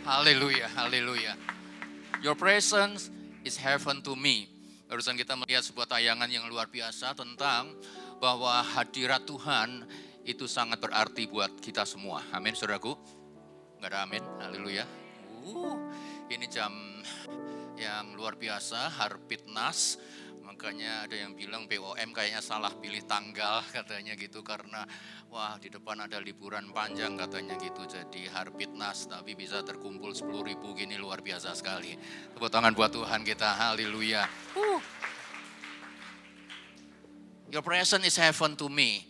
Haleluya, haleluya. Your presence is heaven to me. Barusan kita melihat sebuah tayangan yang luar biasa tentang bahwa hadirat Tuhan itu sangat berarti buat kita semua. Amin, saudaraku. Enggak ada amin, haleluya. Ini jam yang luar biasa, Harpitnas. Makanya ada yang bilang BOM kayaknya salah pilih tanggal katanya gitu karena wah di depan ada liburan panjang katanya gitu. Jadi Harpitnas tapi bisa terkumpul 10.000 gini luar biasa sekali. Tepuk tangan buat Tuhan kita, haleluya. Your presence is heaven to me.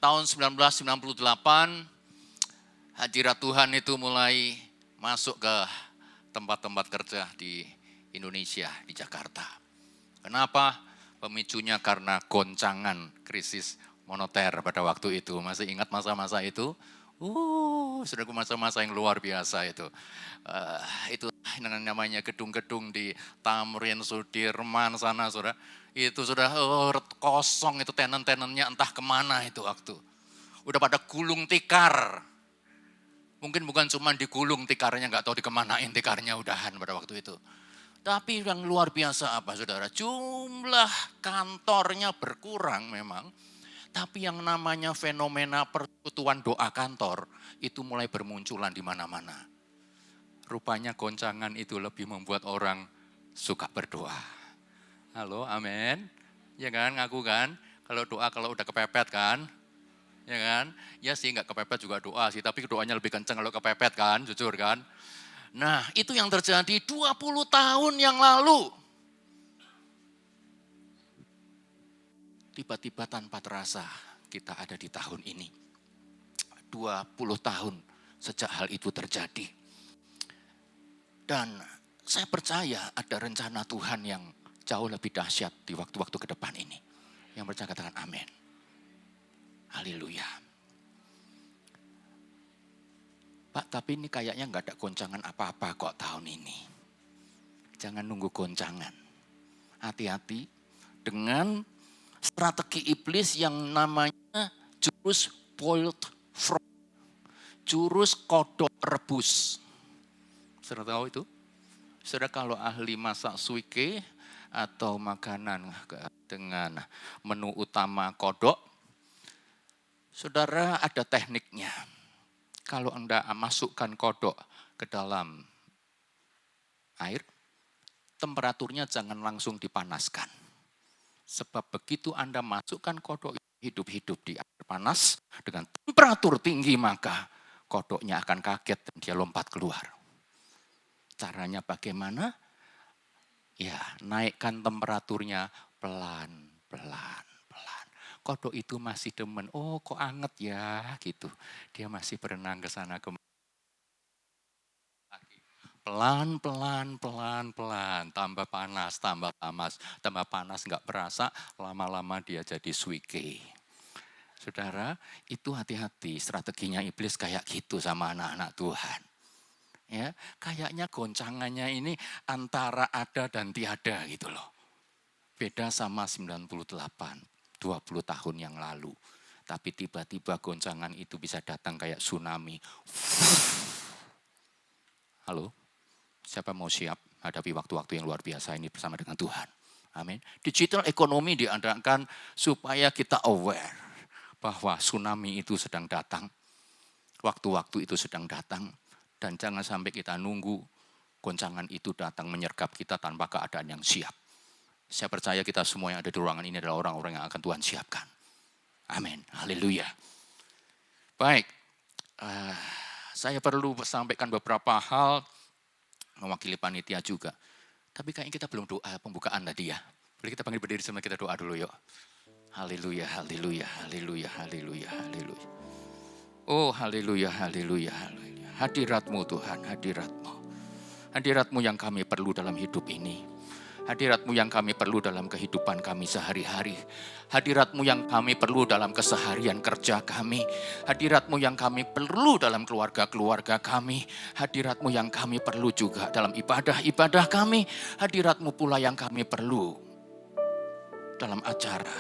Tahun 1998 hadirat Tuhan itu mulai masuk ke tempat-tempat kerja di Indonesia, di Jakarta. Kenapa? Pemicunya karena goncangan krisis moneter pada waktu itu. Masih ingat masa-masa itu? Saudaraku, masa-masa yang luar biasa itu. Itu namanya gedung-gedung di Tamrin, Sudirman sana, saudara. Itu sudah kosong, itu tenan-tenannya entah kemana itu waktu. Udah pada gulung tikar. Mungkin bukan cuma digulung tikarnya, nggak tahu dikemanain tikarnya udahan pada waktu itu. Tapi yang luar biasa apa saudara, jumlah kantornya berkurang memang. Tapi yang namanya fenomena persekutuan doa kantor itu mulai bermunculan di mana-mana. Rupanya goncangan itu lebih membuat orang suka berdoa. Halo, amin. Ya kan, ngaku kan? Kalau doa kalau udah kepepet kan? Ya kan? Ya sih nggak kepepet juga doa sih, tapi doanya lebih kencang kalau kepepet kan, jujur kan? Nah, itu yang terjadi 20 tahun yang lalu. Tiba-tiba tanpa terasa kita ada di tahun ini. 20 tahun sejak hal itu terjadi. Dan saya percaya ada rencana Tuhan yang jauh lebih dahsyat di waktu-waktu ke depan ini. Yang percaya katakan amin. Haleluya. Pak, tapi ini kayaknya nggak ada goncangan apa-apa kok tahun ini. Jangan nunggu goncangan. Hati-hati dengan strategi iblis yang namanya jurus boiled frog. Jurus kodok rebus. Saudara tahu itu? Saudara kalau ahli masak suike atau makanan dengan menu utama kodok, saudara ada tekniknya. Kalau Anda masukkan kodok ke dalam air, temperaturnya jangan langsung dipanaskan. Sebab begitu Anda masukkan kodok hidup-hidup di air panas dengan temperatur tinggi, maka kodoknya akan kaget dan dia lompat keluar. Caranya bagaimana? Ya, naikkan temperaturnya pelan-pelan. Kodok itu masih demen, oh kok anget ya gitu. Dia masih berenang ke sana kemari. Pelan-pelan, tambah panas, tambah panas nggak berasa, lama-lama dia jadi suike. Saudara, itu hati-hati strateginya iblis kayak gitu sama anak-anak Tuhan. Ya, kayaknya goncangannya ini antara ada dan tiada gitu loh. Beda sama 98, 20 tahun yang lalu. Tapi tiba-tiba goncangan itu bisa datang kayak tsunami. Halo, siapa mau siap hadapi waktu-waktu yang luar biasa ini bersama dengan Tuhan? Amin. Digital ekonomi diadakan supaya kita aware bahwa tsunami itu sedang datang. Waktu-waktu itu sedang datang. Dan jangan sampai kita nunggu goncangan itu datang menyergap kita tanpa keadaan yang siap. Saya percaya kita semua yang ada di ruangan ini adalah orang-orang yang akan Tuhan siapkan. Amin. Haleluya. Baik. Saya perlu sampaikan beberapa hal mewakili panitia juga. Tapi kayaknya kita belum doa pembukaan tadi ya. Boleh kita panggil berdiri sama kita doa dulu yuk. Haleluya, haleluya, haleluya, haleluya, haleluya. Oh haleluya, haleluya, haleluya. Hadirat-Mu Tuhan, hadirat-Mu. Hadirat-Mu yang kami perlu dalam hidup ini. Hadirat-Mu yang kami perlu dalam kehidupan kami sehari-hari. Hadirat-Mu yang kami perlu dalam keseharian kerja kami. Hadirat-Mu yang kami perlu dalam keluarga-keluarga kami. Hadirat-Mu yang kami perlu juga dalam ibadah-ibadah kami. Hadirat-Mu pula yang kami perlu dalam acara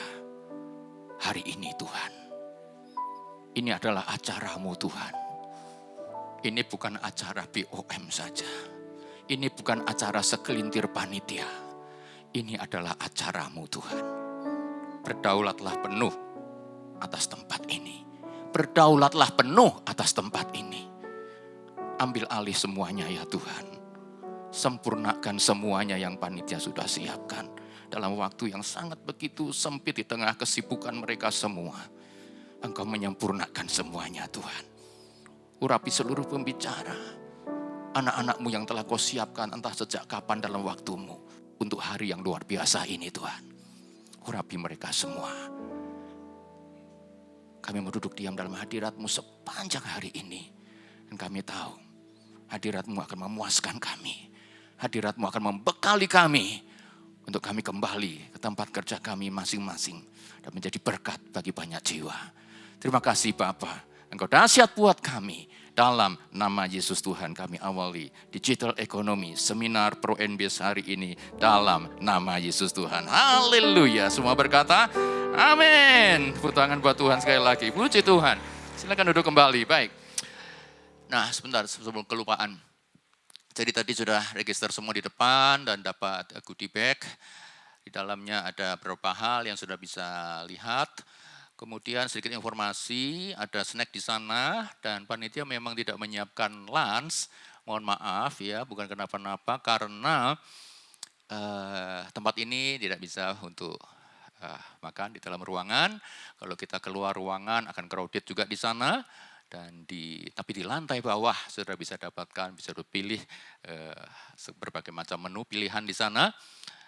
hari ini Tuhan. Ini adalah acara-Mu Tuhan. Ini bukan acara BOM saja. Ini bukan acara segelintir panitia. Ini adalah acaramu Tuhan. Berdaulatlah penuh atas tempat ini. Berdaulatlah penuh atas tempat ini. Ambil alih semuanya ya Tuhan. Sempurnakan semuanya yang panitia sudah siapkan. Dalam waktu yang sangat begitu sempit di tengah kesibukan mereka semua. Engkau menyempurnakan semuanya Tuhan. Urapi seluruh pembicara. Anak-anakmu yang telah kau siapkan entah sejak kapan dalam waktumu. Untuk hari yang luar biasa ini Tuhan. Urapi mereka semua. Kami mau duduk diam dalam hadirat-Mu sepanjang hari ini. Dan kami tahu hadirat-Mu akan memuaskan kami. Hadirat-Mu akan membekali kami untuk kami kembali ke tempat kerja kami masing-masing dan menjadi berkat bagi banyak jiwa. Terima kasih Bapa, Engkau dahsyat buat kami. Dalam nama Yesus Tuhan kami awali Digital Economy Seminar Pro NBS hari ini dalam nama Yesus Tuhan. Haleluya. Semua berkata amin. Tepuk tangan buat Tuhan sekali lagi. Puji Tuhan. Silakan duduk kembali. Baik. Nah sebentar sebelum kelupaan. Jadi tadi sudah register semua di depan dan dapat goodie bag. Di dalamnya ada beberapa hal yang sudah bisa lihat. Kemudian sedikit informasi, ada snack di sana dan panitia memang tidak menyiapkan lunch. Mohon maaf ya, bukan kenapa-napa karena tempat ini tidak bisa untuk makan di dalam ruangan. Kalau kita keluar ruangan akan crowded juga di sana. Dan tapi di lantai bawah saudara bisa dapatkan, bisa pilih berbagai macam menu pilihan di sana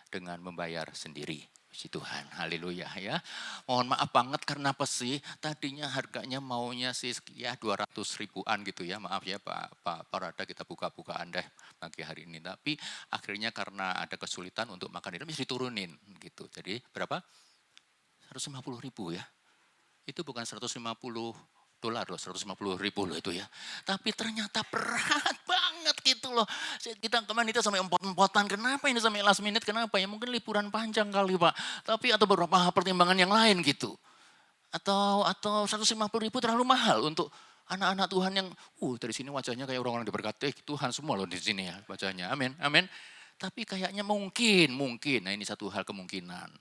dengan membayar sendiri. Puji Tuhan, haleluya ya. Mohon maaf banget karena apa sih? Tadinya harganya maunya sih ya 200 ribuan gitu ya. Maaf ya Pak Rada kita buka-bukaan deh pagi hari ini. Tapi akhirnya karena ada kesulitan untuk makan itu bisa diturunin gitu. Jadi berapa? 150 ribu ya. Itu bukan 150 dolar loh, 150 ribu loh itu ya. Tapi ternyata berat banget gitu loh. Kita kemarin itu sampai empot-empotan, kenapa ini sampai last minute, kenapa ya? Mungkin liburan panjang kali Pak. Tapi atau beberapa pertimbangan yang lain gitu. Atau 150 ribu terlalu mahal untuk anak-anak Tuhan yang, dari sini wajahnya kayak orang-orang diberkati, Tuhan semua loh di sini ya wajahnya, amin, amin. Tapi kayaknya mungkin, nah ini satu hal kemungkinan.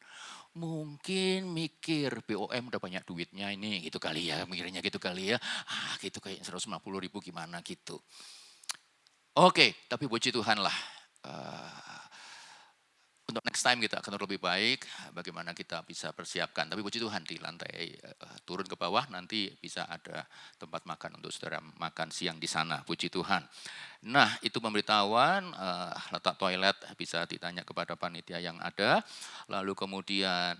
Mungkin mikir BOM udah banyak duitnya ini gitu kali ya, mikirnya gitu kali ya. Gitu kayak 150 ribu gimana gitu. Oke, tapi puji Tuhan lah. Untuk next time kita akan lebih baik bagaimana kita bisa persiapkan. Tapi puji Tuhan di lantai turun ke bawah nanti bisa ada tempat makan untuk saudara makan siang di sana. Puji Tuhan. Nah itu pemberitahuan letak toilet bisa ditanya kepada panitia yang ada. Lalu kemudian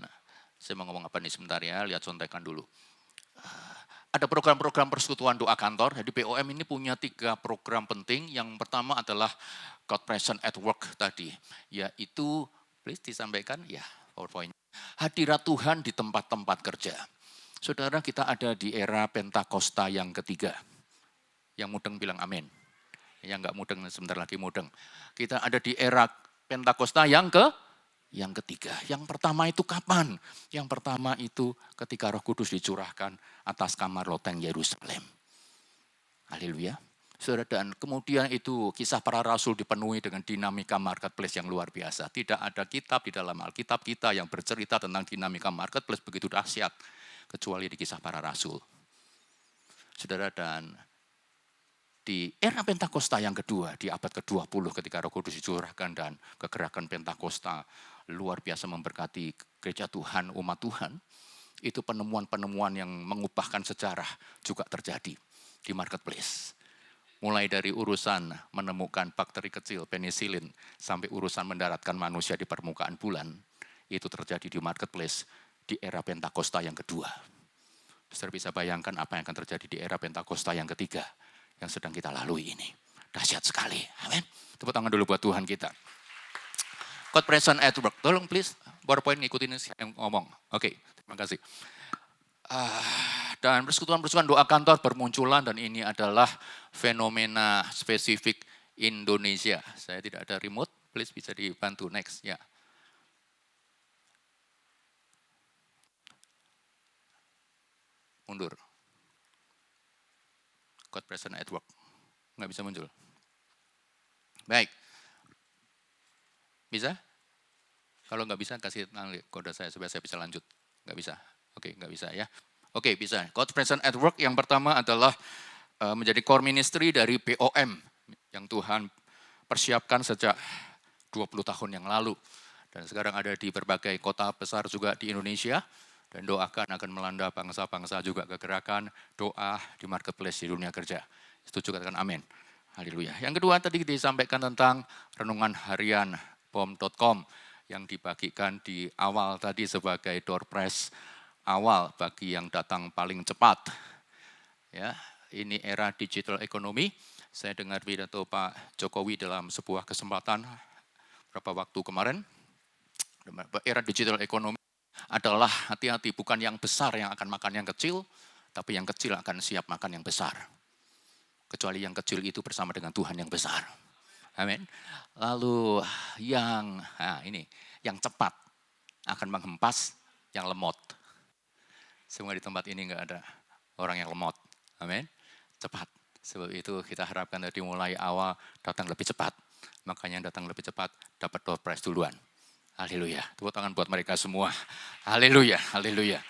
saya mau ngomong apa nih sebentar ya, lihat contekan dulu. Ada program-program persekutuan doa kantor. Jadi BOM ini punya 3 program penting. Yang pertama adalah God Present at Work tadi. Yaitu, please disampaikan, ya PowerPoint. Hadirat Tuhan di tempat-tempat kerja. Saudara kita ada di era Pentakosta yang ketiga. Yang mudeng bilang amin. Yang enggak mudeng sebentar lagi mudeng. Kita ada di era Pentakosta yang ketiga. Yang pertama itu kapan? Yang pertama itu ketika Roh Kudus dicurahkan atas kamar loteng Yerusalem. Haleluya. Saudara, dan kemudian itu kisah para rasul dipenuhi dengan dinamika marketplace yang luar biasa. Tidak ada kitab di dalam Alkitab kita yang bercerita tentang dinamika marketplace begitu dahsyat. Kecuali di kisah para rasul. Saudara, dan di era Pentakosta yang kedua, di abad ke-20 ketika Roh Kudus dicurahkan dan kegerakan Pentakosta luar biasa memberkati gereja Tuhan, umat Tuhan, itu penemuan-penemuan yang mengubahkan sejarah juga terjadi di marketplace. Mulai dari urusan menemukan bakteri kecil, penisilin, sampai urusan mendaratkan manusia di permukaan bulan, itu terjadi di marketplace di era Pentakosta yang kedua. Saudara bisa bayangkan apa yang akan terjadi di era Pentakosta yang ketiga, yang sedang kita lalui ini. Dahsyat sekali, amin. Tepuk tangan dulu buat Tuhan kita. God Present at Work, tolong please, PowerPoint ngikutin yang ngomong. Oke, terima kasih. Dan persekutuan-persekutuan doa kantor bermunculan dan ini adalah fenomena spesifik Indonesia. Saya tidak ada remote, please bisa dibantu next ya. Mundur. God Present at Work. Nggak bisa muncul. Baik. Bisa? Kalau nggak bisa, kasih kode saya supaya saya bisa lanjut. Nggak bisa? Oke, nggak bisa ya. Oke, bisa. God Present at Work yang pertama adalah menjadi core ministry dari POM yang Tuhan persiapkan sejak 20 tahun yang lalu. Dan sekarang ada di berbagai kota besar juga di Indonesia. Dan doakan akan melanda bangsa-bangsa juga kegerakan doa di marketplace di dunia kerja. Setuju katakan amin. Haleluya. Yang kedua tadi disampaikan tentang renungan harian pom.com yang dibagikan di awal tadi sebagai door prize awal bagi yang datang paling cepat. Ya, ini era digital ekonomi. Saya dengar pidato Pak Jokowi dalam sebuah kesempatan beberapa waktu kemarin. Era digital ekonomi adalah hati-hati, bukan yang besar yang akan makan yang kecil, tapi yang kecil akan siap makan yang besar. Kecuali yang kecil itu bersama dengan Tuhan yang besar. Amin. Lalu yang cepat akan menghempas yang lemot. Semua di tempat ini enggak ada orang yang lemot. Amin. Cepat. Sebab itu kita harapkan dari mulai awal datang lebih cepat. Makanya yang datang lebih cepat dapat door prize duluan. Haleluya. Tepuk tangan buat mereka semua. Haleluya, haleluya.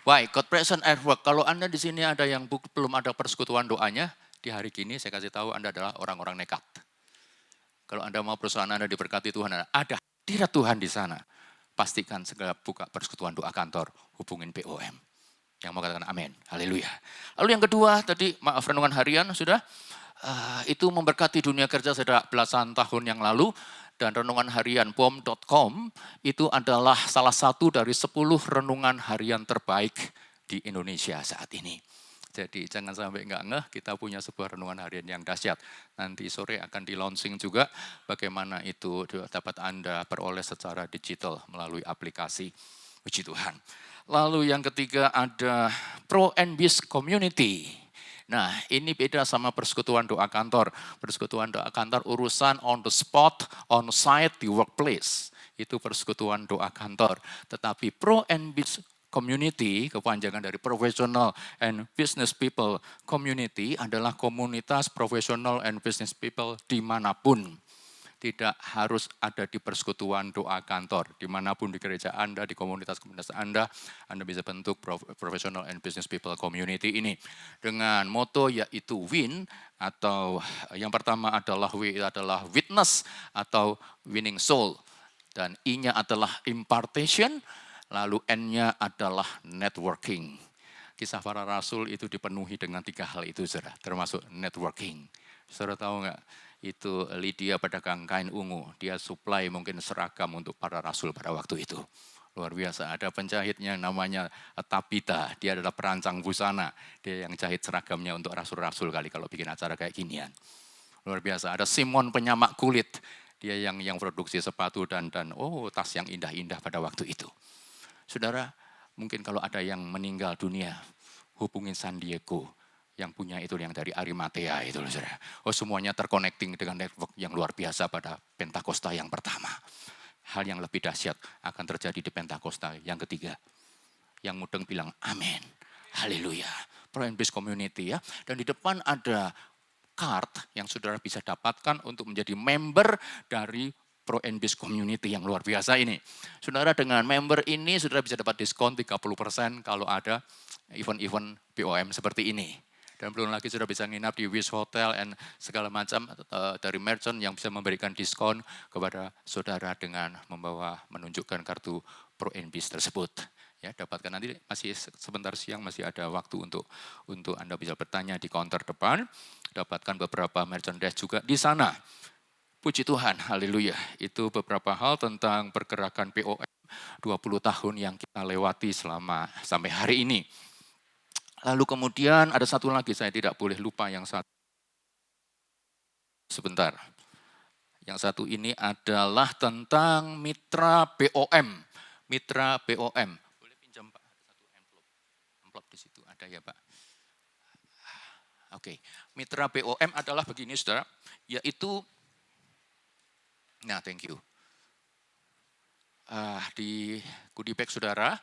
Baik, God Present at Work. Kalau Anda di sini ada yang belum ada persekutuan doanya, di hari kini saya kasih tahu Anda adalah orang-orang nekat. Kalau Anda mau perusahaan Anda diberkati Tuhan, ada hadirat Tuhan di sana. Pastikan segera buka persekutuan doa kantor, hubungin POM. Yang mau katakan amin, haleluya. Lalu yang kedua tadi, maaf renungan harian sudah, itu memberkati dunia kerja sejak belasan tahun yang lalu. Dan renungan harian pom.com itu adalah salah satu dari 10 renungan harian terbaik di Indonesia saat ini. Jadi jangan sampai nggak ngeh, kita punya sebuah renungan harian yang dahsyat. Nanti sore akan di launching juga bagaimana itu dapat Anda peroleh secara digital melalui aplikasi. Puji Tuhan. Lalu yang ketiga ada Pro and Biz Community. Nah, ini beda sama persekutuan doa kantor. Persekutuan doa kantor urusan on the spot, on site, di workplace. Itu persekutuan doa kantor. Tetapi Pro and Biz Community, kepanjangan dari Professional and Business People Community adalah komunitas professional and business people dimanapun. Tidak harus ada di persekutuan doa kantor. Dimanapun di gereja Anda, di komunitas-komunitas Anda bisa bentuk professional and business people community ini. Dengan moto yaitu win, atau yang pertama adalah W adalah witness atau winning soul. Dan I-nya adalah impartation, lalu N-nya adalah networking. Kisah para rasul itu dipenuhi dengan 3 hal itu, saudara, termasuk networking. Saudara tahu nggak? Itu Lydia pedagang kain ungu, dia supply mungkin seragam untuk para rasul pada waktu itu. Luar biasa, ada penjahitnya namanya Tabita, dia adalah perancang busana, dia yang jahit seragamnya untuk rasul-rasul kali kalau bikin acara kayak ginian. Luar biasa, ada Simon penyamak kulit, dia yang produksi sepatu dan tas yang indah-indah pada waktu itu. Saudara, mungkin kalau ada yang meninggal dunia, hubungin San Diego, yang punya itu yang dari Arimatea itu loh saudara. Oh semuanya terconnecting dengan network yang luar biasa pada Pentakosta yang pertama. Hal yang lebih dahsyat akan terjadi di Pentakosta yang ketiga. Yang mudeng bilang amin. Haleluya. Pro and Biz Community ya. Dan di depan ada card yang saudara bisa dapatkan untuk menjadi member dari Pro and Biz Community yang luar biasa ini. Saudara dengan member ini saudara bisa dapat diskon 30% kalau ada event-event POM seperti ini. Dan belum lagi sudah bisa nginap di Wish Hotel and segala macam dari merchant yang bisa memberikan diskon kepada saudara dengan menunjukkan kartu Pro and Biz tersebut. Ya, dapatkan nanti masih sebentar siang masih ada waktu untuk Anda bisa bertanya di counter depan, dapatkan beberapa merchandise juga di sana. Puji Tuhan, haleluya. Itu beberapa hal tentang pergerakan POM 20 tahun yang kita lewati sampai hari ini. Lalu kemudian ada satu lagi, saya tidak boleh lupa yang satu. Sebentar. Yang satu ini adalah tentang mitra BOM. Mitra BOM. Boleh pinjam Pak, ada satu envelope. Envelope di situ ada ya Pak. Oke, mitra BOM adalah begini saudara, yaitu, nah thank you. Di goodie bag saudara,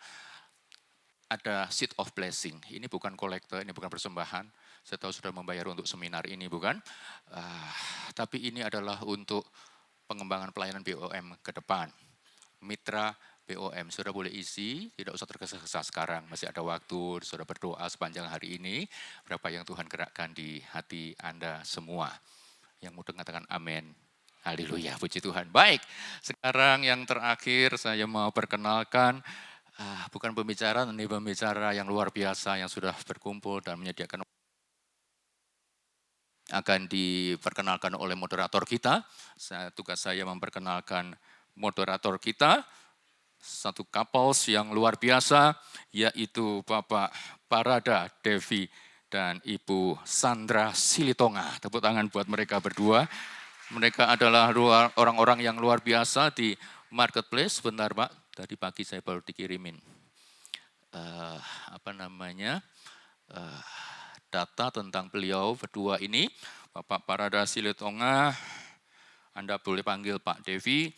ada seed of blessing. Ini bukan kolektor, ini bukan persembahan. Saya tahu sudah membayar untuk seminar ini, bukan? Tapi ini adalah untuk pengembangan pelayanan BOM ke depan. Mitra BOM, saudara boleh isi, tidak usah tergesa-gesa sekarang, masih ada waktu, saudara berdoa sepanjang hari ini, berapa yang Tuhan gerakkan di hati Anda semua. Yang mudah mengatakan amin. Haleluya, puji Tuhan. Baik, sekarang yang terakhir saya mau perkenalkan, bukan pembicara, ini pembicara yang luar biasa yang sudah berkumpul dan menyediakan, akan diperkenalkan oleh moderator kita. Tugas saya memperkenalkan moderator kita, satu couples yang luar biasa, yaitu Bapak Parada Devi dan Ibu Sandra Silitonga. Tepuk tangan buat mereka berdua. Mereka adalah orang-orang yang luar biasa di marketplace. Bentar Pak, tadi pagi saya baru dikirimin data tentang beliau berdua ini. Bapak Parada Silitonga, Anda boleh panggil Pak Devi,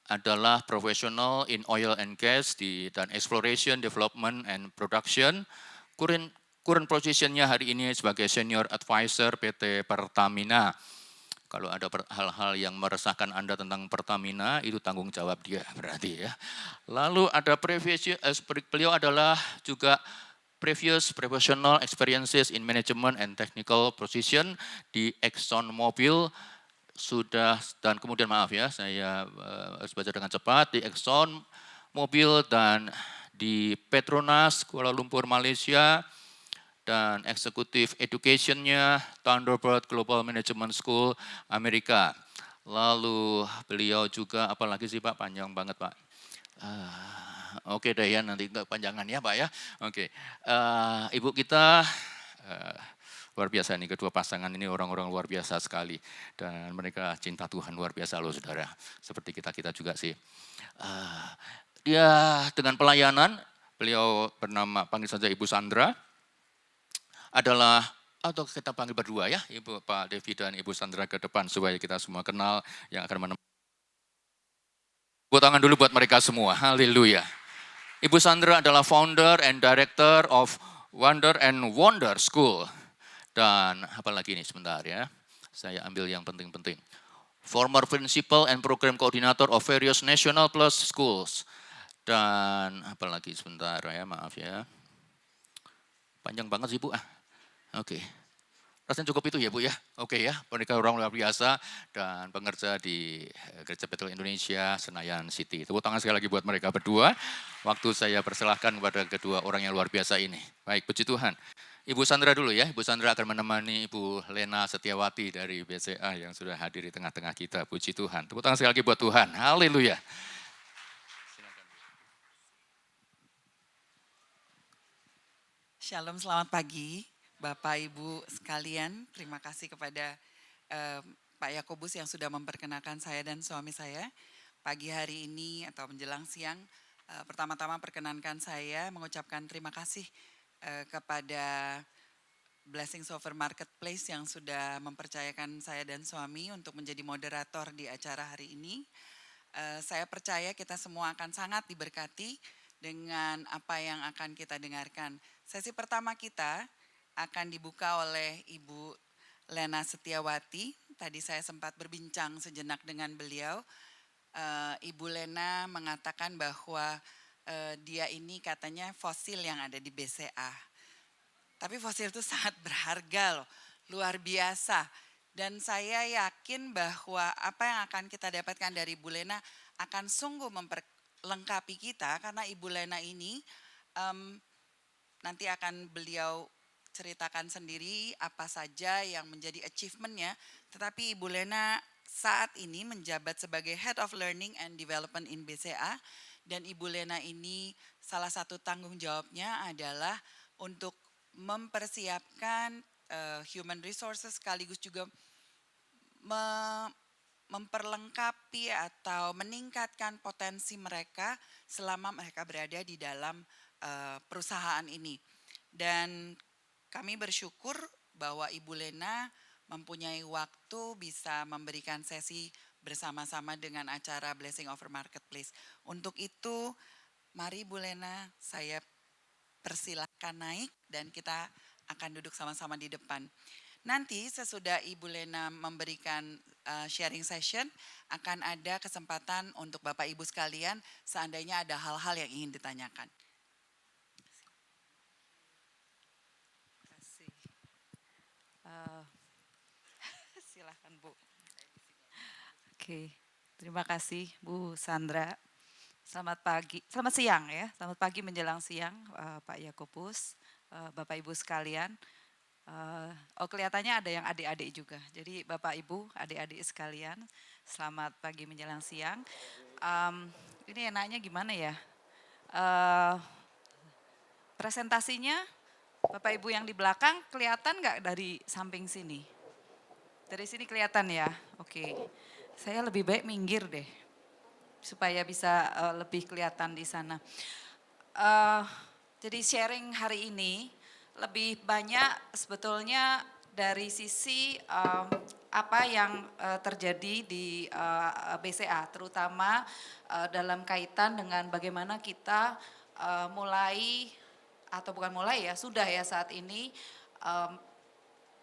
adalah profesional in oil and gas dan exploration, development, and production. Current positionnya hari ini sebagai senior advisor PT Pertamina. Kalau ada hal-hal yang meresahkan Anda tentang Pertamina, itu tanggung jawab dia berarti ya. Lalu ada beliau adalah juga previous professional experiences in management and technical position di Exxon Mobil, sudah, dan kemudian maaf ya, saya harus baca dengan cepat, di Exxon Mobil dan di Petronas Kuala Lumpur Malaysia, dan eksekutif education-nya Thunderbird Global Management School Amerika. Lalu beliau juga, apalagi sih Pak, panjang banget Pak. Oke deh ya, nanti panjangan ya Pak ya. Oke, Ibu kita luar biasa nih, kedua pasangan ini orang-orang luar biasa sekali. Dan mereka cinta Tuhan luar biasa loh saudara, seperti kita-kita juga sih. Dia dengan pelayanan, beliau bernama, panggil saja Ibu Sandra, adalah, atau kita panggil berdua ya, Ibu Pak Devi dan Ibu Sandra ke depan supaya kita semua kenal yang akan menemani. Tepuk tangan dulu buat mereka semua, haleluya. Ibu Sandra adalah founder and director of Wonder and Wonder School. Dan apalagi ini sebentar ya, saya ambil yang penting-penting. Former principal and program coordinator of various national plus schools. Dan apalagi sebentar ya, maaf ya. Panjang banget sih Bu. Oke. Rasanya cukup itu ya Bu ya. Oke ya, mereka orang luar biasa dan pengerja di Gereja Betel Indonesia, Senayan City. Tepuk tangan sekali lagi buat mereka berdua. Waktu saya persilahkan kepada kedua orang yang luar biasa ini. Baik, puji Tuhan. Ibu Sandra dulu ya, Ibu Sandra akan menemani Ibu Lena Setiawati dari BCA yang sudah hadir di tengah-tengah kita. Puji Tuhan. Tepuk tangan sekali lagi buat Tuhan. Haleluya. Shalom, selamat pagi Bapak Ibu sekalian. Terima kasih kepada Pak Yakobus yang sudah memperkenalkan saya dan suami saya. Pagi hari ini atau menjelang siang, pertama-tama perkenankan saya mengucapkan terima kasih kepada Blessings Over Marketplace yang sudah mempercayakan saya dan suami untuk menjadi moderator di acara hari ini. Saya percaya kita semua akan sangat diberkati dengan apa yang akan kita dengarkan. Sesi pertama kita akan dibuka oleh Ibu Lena Setiawati. Tadi saya sempat berbincang sejenak dengan beliau. Ibu Lena mengatakan bahwa dia ini katanya fosil yang ada di BCA. Tapi fosil itu sangat berharga loh, luar biasa. Dan saya yakin bahwa apa yang akan kita dapatkan dari Ibu Lena akan sungguh memperlengkapi kita. Karena Ibu Lena ini nanti akan beliau ceritakan sendiri apa saja yang menjadi achievementnya. Tetapi Ibu Lena saat ini menjabat sebagai Head of Learning and Development in BCA. Dan Ibu Lena ini salah satu tanggung jawabnya adalah untuk mempersiapkan human resources sekaligus juga memperlengkapi atau meningkatkan potensi mereka selama mereka berada di dalam perusahaan ini. Dan kami bersyukur bahwa Ibu Lena mempunyai waktu bisa memberikan sesi bersama-sama dengan acara Blessing Over Marketplace. Untuk itu, mari Ibu Lena, saya persilahkan naik dan kita akan duduk sama-sama di depan. Nanti sesudah Ibu Lena memberikan sharing session, akan ada kesempatan untuk Bapak Ibu sekalian seandainya ada hal-hal yang ingin ditanyakan. Silahkan Bu. Oke, terima kasih Bu Sandra. Selamat pagi, selamat siang ya. Selamat pagi menjelang siang, Pak Yakobus, Bapak Ibu sekalian. Kelihatannya ada yang adik-adik juga. Jadi Bapak Ibu, adik-adik sekalian, selamat pagi menjelang siang. Ini enaknya gimana ya? Presentasinya Bapak Ibu yang di belakang kelihatan nggak dari samping sini? Dari sini kelihatan ya? Oke, saya lebih baik minggir deh supaya bisa lebih kelihatan di sana. Jadi sharing hari ini lebih banyak sebetulnya dari sisi apa yang terjadi di BCA, terutama dalam kaitan dengan bagaimana kita mulai atau bukan mulai ya, sudah ya saat ini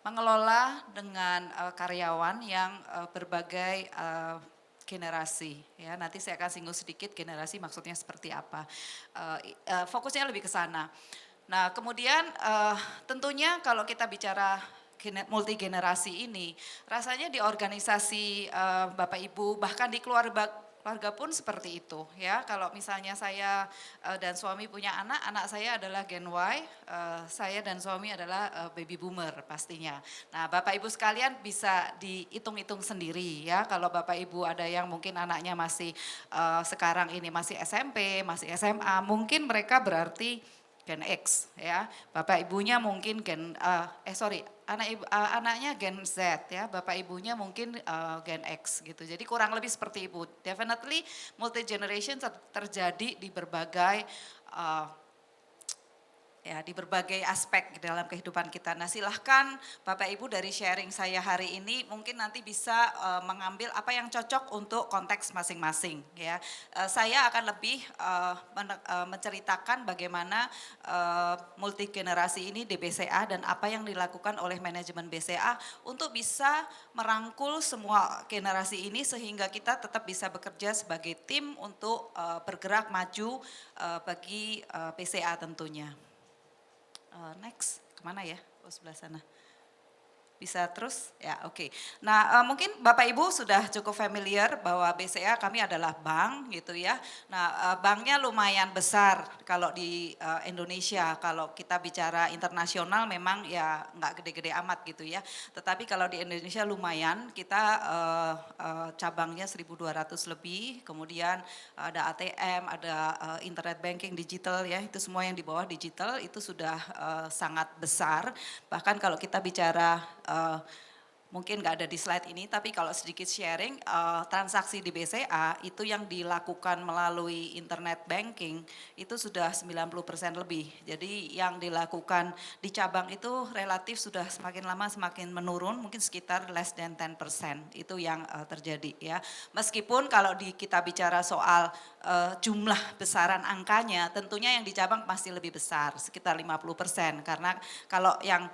mengelola dengan karyawan yang berbagai generasi ya. Nanti saya akan singgung sedikit generasi maksudnya seperti apa. Fokusnya lebih ke sana. Nah, kemudian tentunya kalau kita bicara multi generasi ini, rasanya di organisasi Bapak Ibu bahkan di keluarga pun seperti itu ya. Kalau misalnya saya dan suami punya anak, anak saya adalah Gen Y, saya dan suami adalah baby boomer pastinya. Nah, Bapak Ibu sekalian bisa dihitung-hitung sendiri ya. Kalau Bapak Ibu ada yang mungkin anaknya masih sekarang ini masih SMP, masih SMA, mungkin mereka berarti Gen X ya. Bapak ibunya mungkin anaknya Gen Z ya, bapak ibunya mungkin Gen X gitu. Jadi kurang lebih seperti itu. Definitely multi generation terjadi di berbagai ya di berbagai aspek dalam kehidupan kita. Nah, silahkan Bapak Ibu dari sharing saya hari ini mungkin nanti bisa mengambil apa yang cocok untuk konteks masing-masing ya. Saya akan lebih menceritakan bagaimana multi generasi ini di BCA dan apa yang dilakukan oleh manajemen BCA untuk bisa merangkul semua generasi ini sehingga kita tetap bisa bekerja sebagai tim untuk bergerak maju bagi BCA tentunya. Next, kemana ya? Oh, sebelah sana. Bisa terus? Ya, oke. Nah, mungkin Bapak Ibu sudah cukup familiar bahwa BCA kami adalah bank gitu ya. Nah, banknya lumayan besar kalau di Indonesia. Kalau kita bicara internasional memang ya nggak gede-gede amat gitu ya. Tetapi kalau di Indonesia lumayan, kita cabangnya 1.200 lebih. Kemudian ada ATM, ada internet banking digital ya. Itu semua yang di bawah digital itu sudah sangat besar. Bahkan kalau kita bicara mungkin nggak ada di slide ini, tapi kalau sedikit sharing, transaksi di BCA itu yang dilakukan melalui internet banking itu sudah 90% lebih. Jadi yang dilakukan di cabang itu relatif sudah semakin lama semakin menurun, mungkin sekitar less than 10%. Itu yang terjadi ya. Meskipun kalau kita bicara soal jumlah besaran angkanya, tentunya yang di cabang pasti lebih besar, sekitar 50%. Karena kalau yang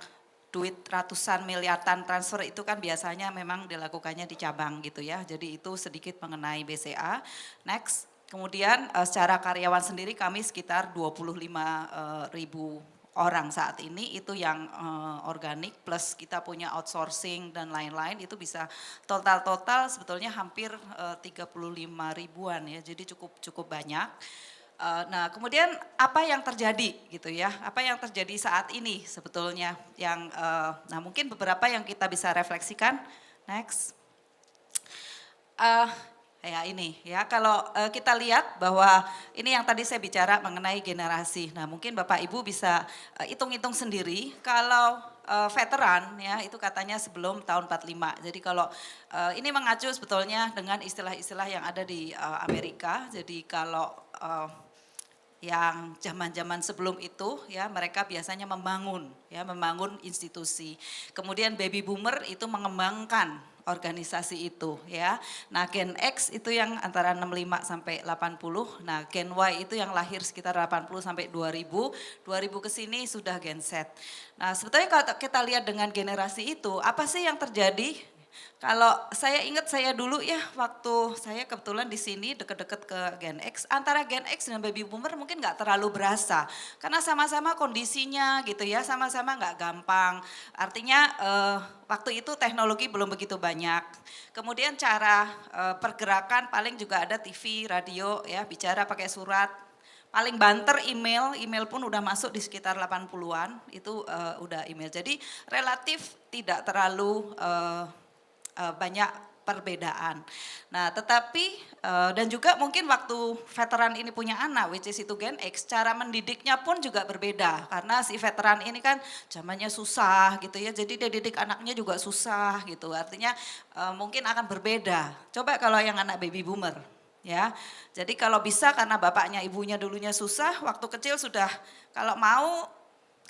duit ratusan miliaran transfer itu kan biasanya memang dilakukannya di cabang gitu ya. Jadi itu sedikit mengenai BCA. Next, kemudian secara karyawan sendiri kami sekitar 25.000 orang saat ini, itu yang organik plus kita punya outsourcing dan lain-lain, itu bisa total sebetulnya hampir 35 ribuan ya. Jadi cukup banyak. Nah, kemudian apa yang terjadi gitu ya, apa yang terjadi saat ini sebetulnya yang, nah mungkin beberapa yang kita bisa refleksikan, next. Ya ini ya, kalau kita lihat bahwa ini yang tadi saya bicara mengenai generasi. Nah mungkin Bapak Ibu bisa hitung-hitung sendiri kalau veteran ya itu katanya sebelum tahun 45. Jadi kalau ini mengacu sebetulnya dengan istilah-istilah yang ada di Amerika. Jadi kalau yang zaman-zaman sebelum itu ya mereka biasanya membangun institusi. Kemudian baby boomer itu mengembangkan organisasi itu ya. Nah Gen X itu yang antara 65 sampai 80, nah Gen Y itu yang lahir sekitar 80 sampai 2000 ke sini sudah Gen Z. Nah sebetulnya kalau kita lihat dengan generasi itu, apa sih yang terjadi? Kalau saya ingat saya dulu ya waktu saya kebetulan di sini deket-deket ke Gen X, antara Gen X dan Baby Boomer mungkin nggak terlalu berasa. Karena sama-sama kondisinya gitu ya, sama-sama nggak gampang. Artinya waktu itu teknologi belum begitu banyak. Kemudian cara pergerakan paling juga ada TV, radio ya, bicara pakai surat. Paling banter email pun udah masuk di sekitar 80-an, itu udah email. Jadi relatif tidak terlalu banyak perbedaan. Nah tetapi dan juga mungkin waktu veteran ini punya anak, which is itu Gen X, cara mendidiknya pun juga berbeda. Karena si veteran ini kan zamannya susah gitu ya, jadi dia didik anaknya juga susah gitu. Artinya mungkin akan berbeda. Coba kalau yang anak Baby Boomer. Ya, jadi kalau bisa karena bapaknya ibunya dulunya susah, waktu kecil sudah kalau mau,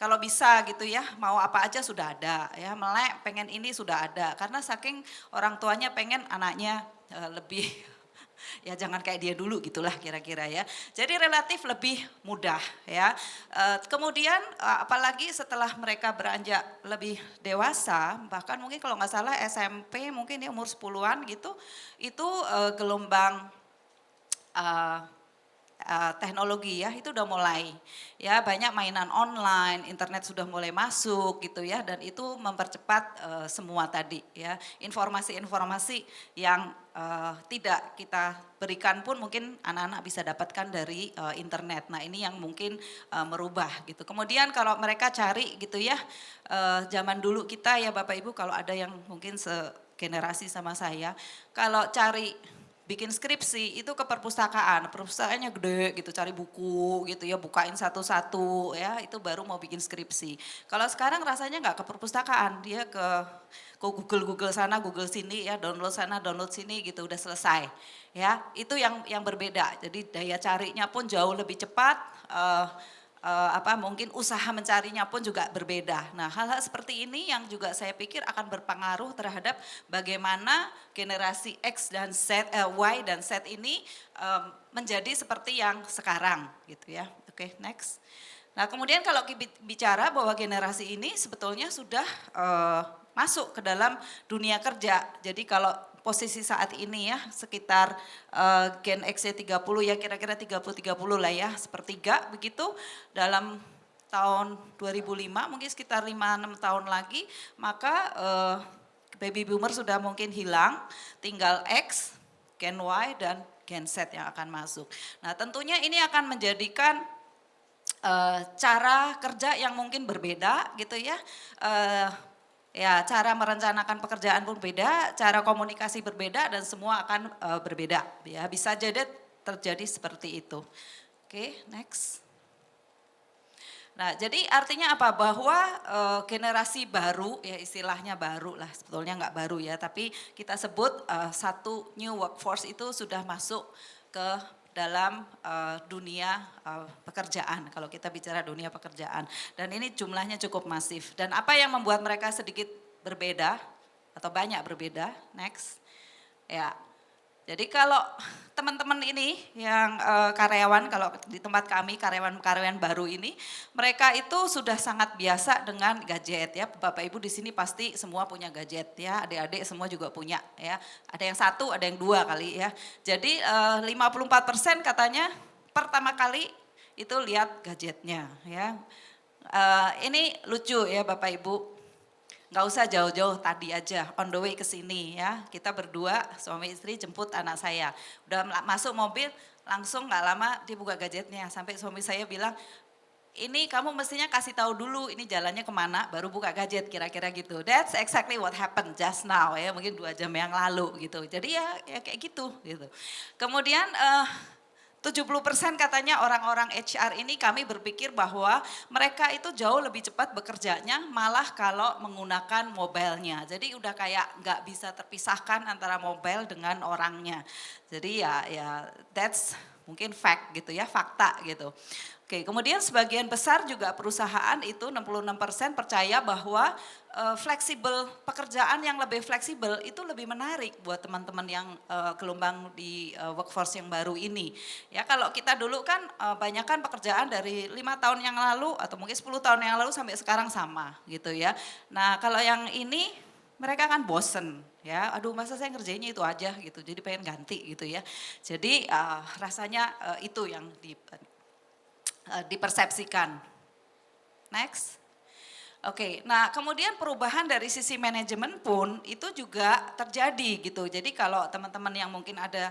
kalau bisa gitu ya, mau apa aja sudah ada ya, melek pengen ini sudah ada, karena saking orang tuanya pengen anaknya lebih ya jangan kayak dia dulu gitulah kira-kira ya. Jadi relatif lebih mudah ya. Kemudian apalagi setelah mereka beranjak lebih dewasa, bahkan mungkin kalau nggak salah SMP mungkin ya umur 10-an gitu, itu gelombang teknologi ya itu udah mulai ya, banyak mainan online, internet sudah mulai masuk gitu ya, dan itu mempercepat semua tadi ya, informasi-informasi yang tidak kita berikan pun mungkin anak-anak bisa dapatkan dari internet. Nah ini yang mungkin merubah gitu. Kemudian kalau mereka cari gitu ya, zaman dulu kita ya Bapak Ibu, kalau ada yang mungkin segenerasi sama saya, kalau cari bikin skripsi itu ke perpustakaan, perpustakaannya gede gitu, cari buku gitu ya, bukain satu-satu ya, itu baru mau bikin skripsi. Kalau sekarang rasanya nggak ke perpustakaan, dia ke Google sana, Google sini ya, download sana, download sini gitu, udah selesai ya. Itu yang berbeda, jadi daya carinya pun jauh lebih cepat, mungkin usaha mencarinya pun juga berbeda. Nah hal-hal seperti ini yang juga saya pikir akan berpengaruh terhadap bagaimana generasi X dan Y dan Z ini menjadi seperti yang sekarang gitu ya. Oke, next. Nah kemudian kalau bicara bahwa generasi ini sebetulnya sudah masuk ke dalam dunia kerja. Jadi kalau posisi saat ini ya sekitar Gen X 30 ya, kira-kira 30-30 lah ya, sepertiga begitu dalam tahun 2005, mungkin sekitar 5-6 tahun lagi, maka Baby Boomer sudah mungkin hilang, tinggal X, Gen Y dan Gen Z yang akan masuk. Nah tentunya ini akan menjadikan cara kerja yang mungkin berbeda gitu ya. Ya, cara merencanakan pekerjaan pun beda, cara komunikasi berbeda, dan semua akan berbeda. Ya, bisa jadi terjadi seperti itu. Oke, next. Nah, jadi artinya apa? Bahwa generasi baru, ya istilahnya baru lah, sebetulnya nggak baru ya, tapi kita sebut satu new workforce itu sudah masuk ke dalam dunia pekerjaan, kalau kita bicara dunia pekerjaan. Dan ini jumlahnya cukup masif. Dan apa yang membuat mereka sedikit berbeda atau banyak berbeda? Next. Ya, jadi kalau teman-teman ini yang karyawan, kalau di tempat kami karyawan-karyawan baru ini, mereka itu sudah sangat biasa dengan gadget ya. Bapak Ibu di sini pasti semua punya gadget ya, adik-adik semua juga punya ya. Ada yang satu, ada yang dua kali ya. Jadi 54% katanya pertama kali itu lihat gadgetnya ya. Ini lucu ya Bapak Ibu. Nggak usah jauh-jauh, tadi aja on the way ke sini ya. Kita berdua suami istri jemput anak saya. Udah masuk mobil langsung nggak lama dia buka gadgetnya. Sampai suami saya bilang, ini kamu mestinya kasih tahu dulu ini jalannya kemana baru buka gadget, kira-kira gitu. That's exactly what happened just now ya, mungkin 2 jam yang lalu gitu. Jadi ya kayak gitu. Kemudian 70% katanya orang-orang HR ini kami berpikir bahwa mereka itu jauh lebih cepat bekerjanya malah kalau menggunakan mobilenya. Jadi udah kayak nggak bisa terpisahkan antara mobile dengan orangnya. Jadi ya that's mungkin fact gitu ya, fakta gitu. Oke, kemudian sebagian besar juga perusahaan itu 66% percaya bahwa fleksibel pekerjaan yang lebih fleksibel itu lebih menarik buat teman-teman yang gelombang di workforce yang baru ini. Ya kalau kita dulu kan banyak kan pekerjaan dari 5 tahun yang lalu atau mungkin 10 tahun yang lalu sampai sekarang sama gitu ya. Nah kalau yang ini mereka kan bosen ya, aduh masa saya ngerjainnya itu aja gitu, jadi pengen ganti gitu ya. Jadi rasanya itu yang dipersepsikan. Next. Oke, nah kemudian perubahan dari sisi manajemen pun itu juga terjadi gitu. Jadi kalau teman-teman yang mungkin ada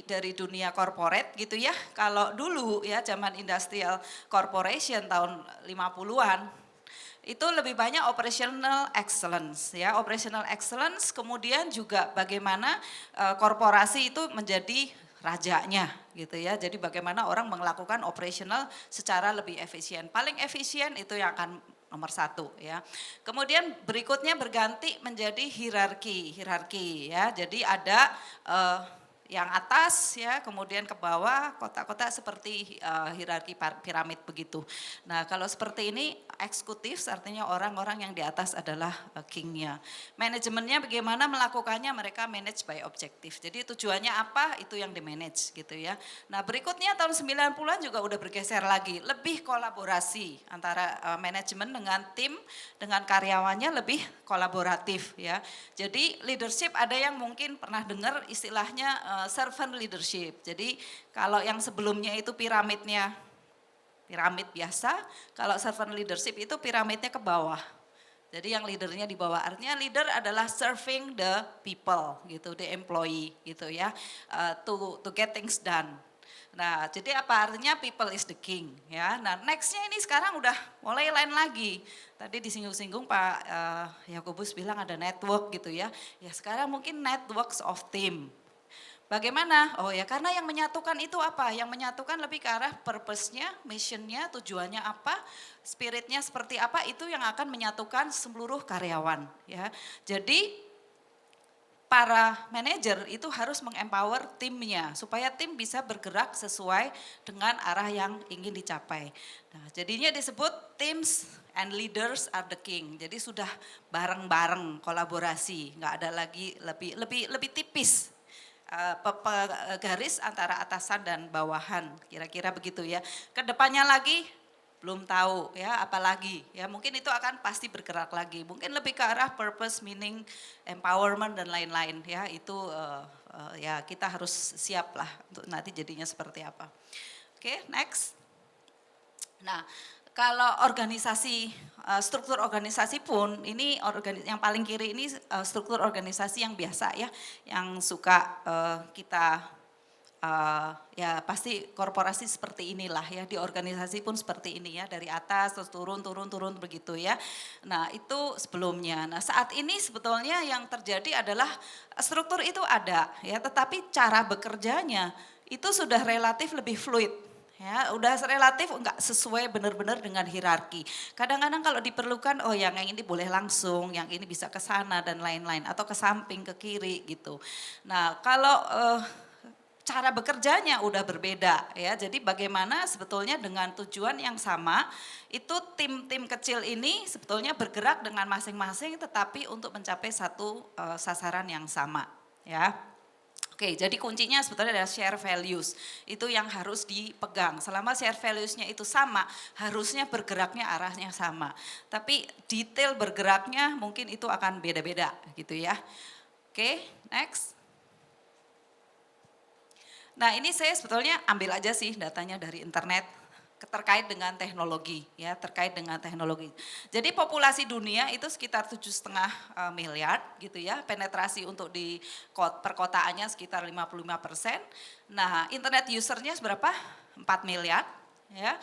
dari dunia corporate gitu ya, kalau dulu ya zaman industrial corporation tahun 50-an, itu lebih banyak operational excellence ya, operational excellence, kemudian juga bagaimana korporasi itu menjadi rajanya gitu ya. Jadi bagaimana orang melakukan operational secara lebih efisien. Paling efisien itu yang akan nomor satu ya. Kemudian berikutnya berganti menjadi hierarki ya. Jadi ada yang atas ya, kemudian ke bawah kotak-kotak seperti hierarki piramid begitu. Nah kalau seperti ini eksekutif artinya orang-orang yang di atas adalah kingnya. Manajemennya bagaimana melakukannya, mereka manage by objektif. Jadi tujuannya apa itu yang di manage gitu ya. Nah berikutnya tahun 90-an juga udah bergeser lagi, lebih kolaborasi antara manajemen dengan tim, dengan karyawannya lebih kolaboratif ya. Jadi leadership ada yang mungkin pernah dengar istilahnya servant leadership. Jadi kalau yang sebelumnya itu piramid biasa, kalau servant leadership itu piramidnya ke bawah. Jadi yang leadernya di bawah, artinya leader adalah serving the people gitu, the employee gitu ya, to get things done. Nah jadi apa artinya people is the king ya. Nah nextnya ini sekarang udah mulai lain lagi. Tadi disinggung-singgung Pak Yakobus bilang ada network gitu ya. Ya sekarang mungkin networks of team. Bagaimana? Oh ya karena yang menyatukan itu apa? Yang menyatukan lebih ke arah purpose-nya, mission-nya, tujuannya apa, spirit-nya seperti apa, itu yang akan menyatukan seluruh karyawan ya. Jadi para manajer itu harus mengempower timnya supaya tim bisa bergerak sesuai dengan arah yang ingin dicapai. Nah, jadinya disebut teams and leaders are the king. Jadi sudah bareng-bareng kolaborasi, nggak ada lagi lebih tipis garis antara atasan dan bawahan, kira-kira begitu ya. Kedepannya lagi belum tahu ya, apalagi ya mungkin itu akan pasti bergerak lagi. Mungkin lebih ke arah purpose, meaning, empowerment dan lain-lain ya. Itu ya kita harus siap lah untuk nanti jadinya seperti apa. Oke, next. Nah, kalau organisasi, struktur organisasi pun ini yang paling kiri ini struktur organisasi yang biasa ya, yang suka kita ya pasti korporasi seperti inilah ya, di organisasi pun seperti ini ya, dari atas terus turun begitu ya. Nah itu sebelumnya. Nah saat ini sebetulnya yang terjadi adalah struktur itu ada ya, tetapi cara bekerjanya itu sudah relatif lebih fluid. Ya, udah relatif enggak sesuai benar-benar dengan hierarki. Kadang-kadang kalau diperlukan, oh yang ini boleh langsung, yang ini bisa ke sana dan lain-lain, atau ke samping, ke kiri gitu. Nah kalau cara bekerjanya udah berbeda ya, jadi bagaimana sebetulnya dengan tujuan yang sama, itu tim-tim kecil ini sebetulnya bergerak dengan masing-masing tetapi untuk mencapai satu sasaran yang sama ya. Oke, jadi kuncinya sebetulnya adalah share values. Itu yang harus dipegang. Selama share values-nya itu sama, harusnya bergeraknya arahnya sama. Tapi detail bergeraknya mungkin itu akan beda-beda gitu ya. Oke, next. Nah ini saya sebetulnya ambil aja sih datanya dari internet. Terkait dengan teknologi ya, terkait dengan teknologi. Jadi populasi dunia itu sekitar 7,5 miliar gitu ya, penetrasi untuk di perkotaannya sekitar 55%. Nah internet usernya seberapa? 4 miliar ya.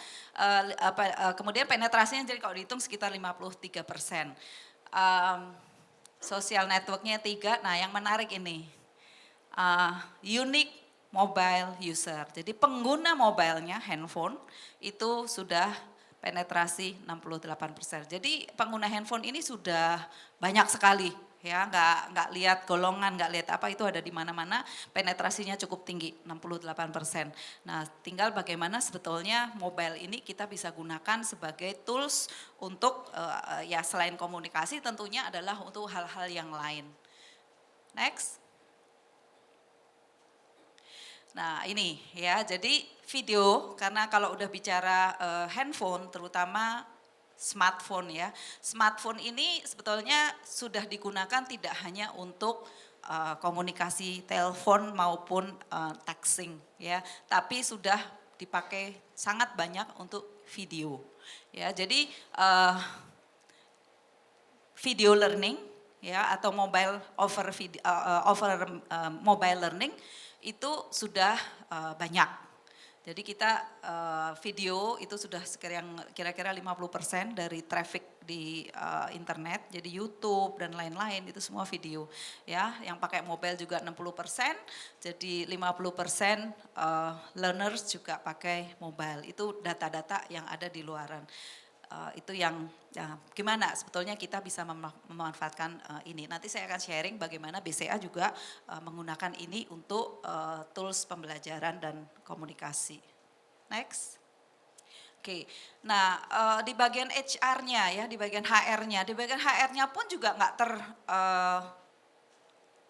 Kemudian penetrasinya jadi kalau dihitung sekitar 53%. Social networknya 3, nah yang menarik ini, unique mobile user. Jadi pengguna mobilenya, handphone, itu sudah penetrasi 68%. Jadi pengguna handphone ini sudah banyak sekali ya, nggak lihat golongan, nggak lihat apa, itu ada di mana-mana, penetrasinya cukup tinggi, 68%. Nah, tinggal bagaimana sebetulnya mobile ini kita bisa gunakan sebagai tools untuk ya selain komunikasi tentunya adalah untuk hal-hal yang lain. Next. Nah ini ya, jadi video, karena kalau udah bicara handphone, terutama smartphone ya. Smartphone ini sebetulnya sudah digunakan tidak hanya untuk komunikasi telepon maupun texting ya, tapi sudah dipakai sangat banyak untuk video. Ya, jadi video learning ya atau mobile over mobile learning itu sudah banyak. Jadi kita video itu sudah kira-kira 50% dari traffic di internet, jadi YouTube dan lain-lain itu semua video ya. Yang pakai mobile juga 60%, jadi 50% learners juga pakai mobile. Itu data-data yang ada di luaran. Itu yang ya, gimana sebetulnya kita bisa memanfaatkan ini. Nanti saya akan sharing bagaimana BCA juga menggunakan ini untuk tools pembelajaran dan komunikasi. Next. Oke, nah di bagian HR-nya ya, di bagian HR-nya pun juga nggak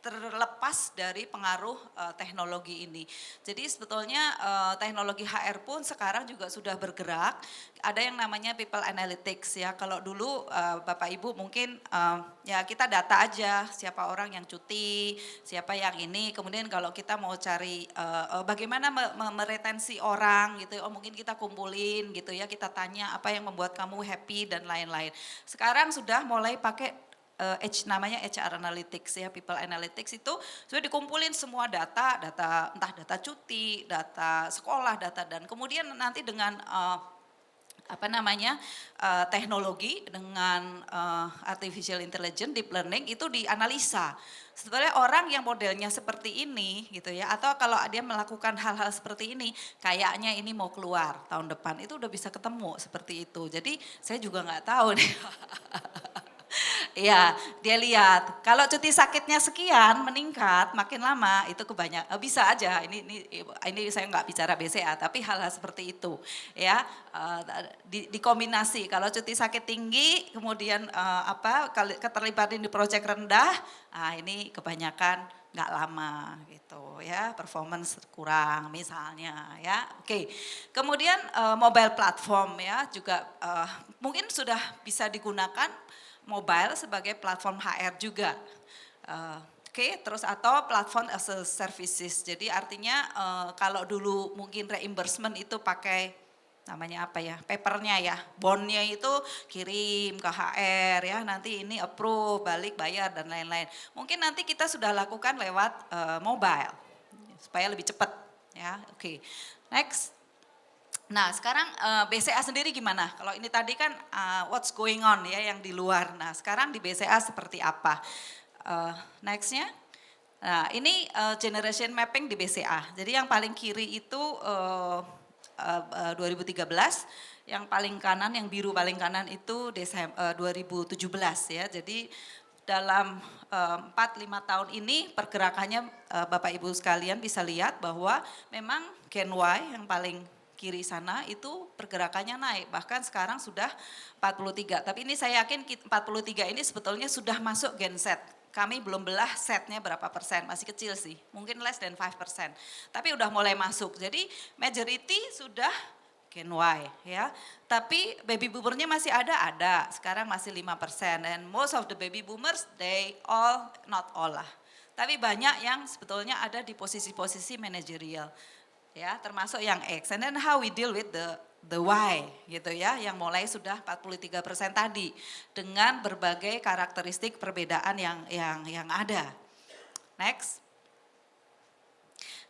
terlepas dari pengaruh teknologi ini. Jadi sebetulnya teknologi HR pun sekarang juga sudah bergerak. Ada yang namanya people analytics ya. Kalau dulu Bapak Ibu mungkin ya kita data aja siapa orang yang cuti, siapa yang ini. Kemudian kalau kita mau cari bagaimana meretensi orang gitu, mungkin kita kumpulin gitu ya, kita tanya apa yang membuat kamu happy dan lain-lain. Sekarang sudah mulai pakai namanya HR Analytics ya, People Analytics itu sudah dikumpulin semua data, entah data cuti, data sekolah, data dan kemudian nanti dengan teknologi dengan artificial intelligence, deep learning itu dianalisa. Sebetulnya orang yang modelnya seperti ini gitu ya, atau kalau dia melakukan hal-hal seperti ini, kayaknya ini mau keluar tahun depan itu udah bisa ketemu seperti itu. Jadi saya juga nggak tahu nih. Iya, dia lihat kalau cuti sakitnya sekian meningkat makin lama itu kebanyakan bisa aja ini saya nggak bicara BCA tapi hal-hal seperti itu ya dikombinasi kalau cuti sakit tinggi kemudian keterlibatan di proyek rendah, ini kebanyakan nggak lama gitu ya, performance kurang misalnya ya. Oke, kemudian mobile platform ya juga mungkin sudah bisa digunakan mobile sebagai platform HR juga. Oke, terus atau platform as a services. Jadi artinya kalau dulu mungkin reimbursement itu pakai namanya apa ya, papernya ya, bondnya itu kirim ke HR ya, nanti ini approve, balik bayar dan lain-lain. Mungkin nanti kita sudah lakukan lewat mobile supaya lebih cepat ya. Oke, next. Nah sekarang BCA sendiri gimana? Kalau ini tadi kan what's going on ya yang di luar. Nah sekarang di BCA seperti apa? Nextnya. Nah ini generation mapping di BCA. Jadi yang paling kiri itu 2013, yang paling kanan, yang biru paling kanan itu 2017 ya. Jadi dalam 4-5 tahun ini pergerakannya Bapak Ibu sekalian bisa lihat bahwa memang Gen Y yang paling kiri sana itu pergerakannya naik, bahkan sekarang sudah 43. Tapi ini saya yakin 43 ini sebetulnya sudah masuk Gen Z. Kami belum belah setnya berapa persen, masih kecil sih, mungkin less than 5%. Tapi udah mulai masuk, jadi majority sudah Gen Y ya. Tapi baby boomernya masih ada, sekarang masih 5%. And most of the baby boomers, they all, not all lah. Tapi banyak yang sebetulnya ada di posisi-posisi manajerial. Ya, termasuk yang X. And then how we deal with the Y gitu ya, yang mulai sudah 43% tadi dengan berbagai karakteristik perbedaan yang ada. Next.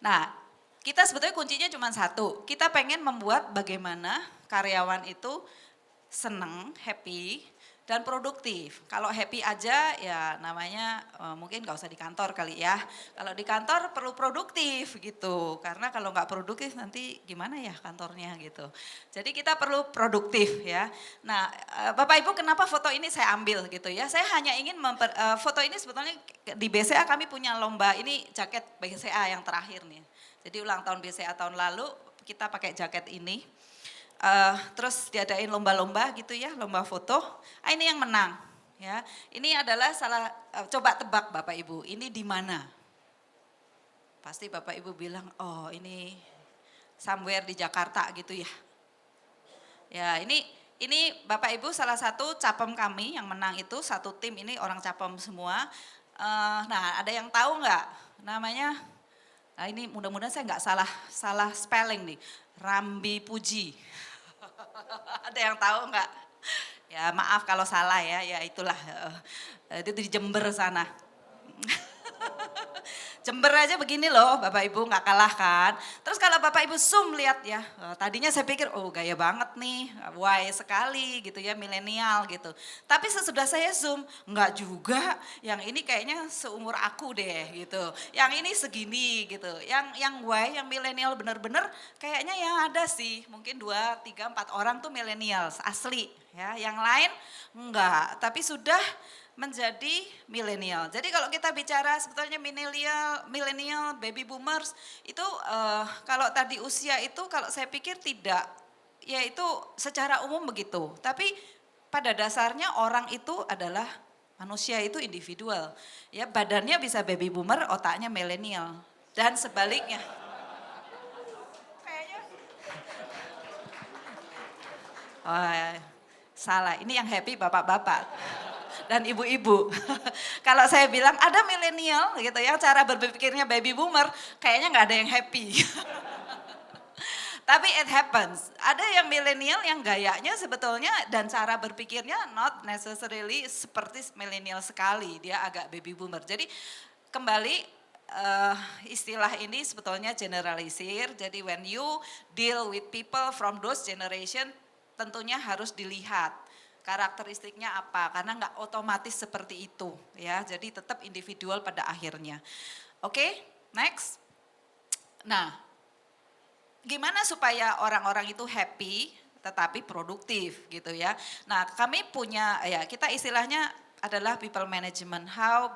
Nah, kita sebetulnya kuncinya cuma satu. Kita pengen membuat bagaimana karyawan itu senang, happy dan produktif. Kalau happy aja ya namanya mungkin nggak usah di kantor kali ya. Kalau di kantor perlu produktif gitu. Karena kalau nggak produktif nanti gimana ya kantornya gitu. Jadi kita perlu produktif ya. Nah Bapak Ibu kenapa foto ini saya ambil gitu ya. Saya hanya ingin foto ini sebetulnya di BCA kami punya lomba, ini jaket BCA yang terakhir nih. Jadi ulang tahun BCA tahun lalu kita pakai jaket ini. Terus diadain lomba-lomba gitu ya, lomba foto. Ini yang menang ya. Ini adalah coba tebak Bapak Ibu, ini di mana? Pasti Bapak Ibu bilang, oh ini somewhere di Jakarta gitu ya. Ya ini Bapak Ibu salah satu capem kami yang menang itu, satu tim ini orang capem semua. Nah ada yang tahu nggak namanya? Nah ini mudah-mudahan saya nggak salah spelling nih, Rambi Puji. Ada yang tahu nggak? Ya maaf kalau salah ya, ya itulah. Itu di Jember sana. Jember aja begini loh Bapak Ibu, nggak kalah kan. Terus kalau Bapak Ibu zoom lihat ya, tadinya saya pikir oh gaya banget nih, why sekali gitu ya, milenial gitu. Tapi sesudah saya zoom, nggak juga, yang ini kayaknya seumur aku deh gitu. Yang ini segini gitu, yang why, yang milenial bener-bener kayaknya yang ada sih, mungkin 2, 3, 4 orang tuh milenial asli ya. Yang lain enggak, tapi sudah menjadi milenial. Jadi kalau kita bicara sebetulnya milenial, baby boomers itu kalau tadi usia itu kalau saya pikir tidak, ya itu secara umum begitu. Tapi pada dasarnya orang itu adalah manusia itu individual. Ya badannya bisa baby boomer, otaknya milenial dan sebaliknya. Kayaknya salah. Ini yang happy bapak-bapak dan ibu-ibu. Kalau saya bilang ada milenial gitu ya, cara berpikirnya baby boomer, kayaknya nggak ada yang happy. Tapi it happens. Ada yang milenial yang gayanya sebetulnya dan cara berpikirnya not necessarily seperti milenial sekali, dia agak baby boomer. Jadi kembali istilah ini sebetulnya generalisir. Jadi when you deal with people from those generation, tentunya harus dilihat karakteristiknya apa, karena nggak otomatis seperti itu ya, jadi tetap individual pada akhirnya. Oke, next. Nah, gimana supaya orang-orang itu happy tetapi produktif gitu ya. Nah kami punya, ya kita istilahnya adalah people management, how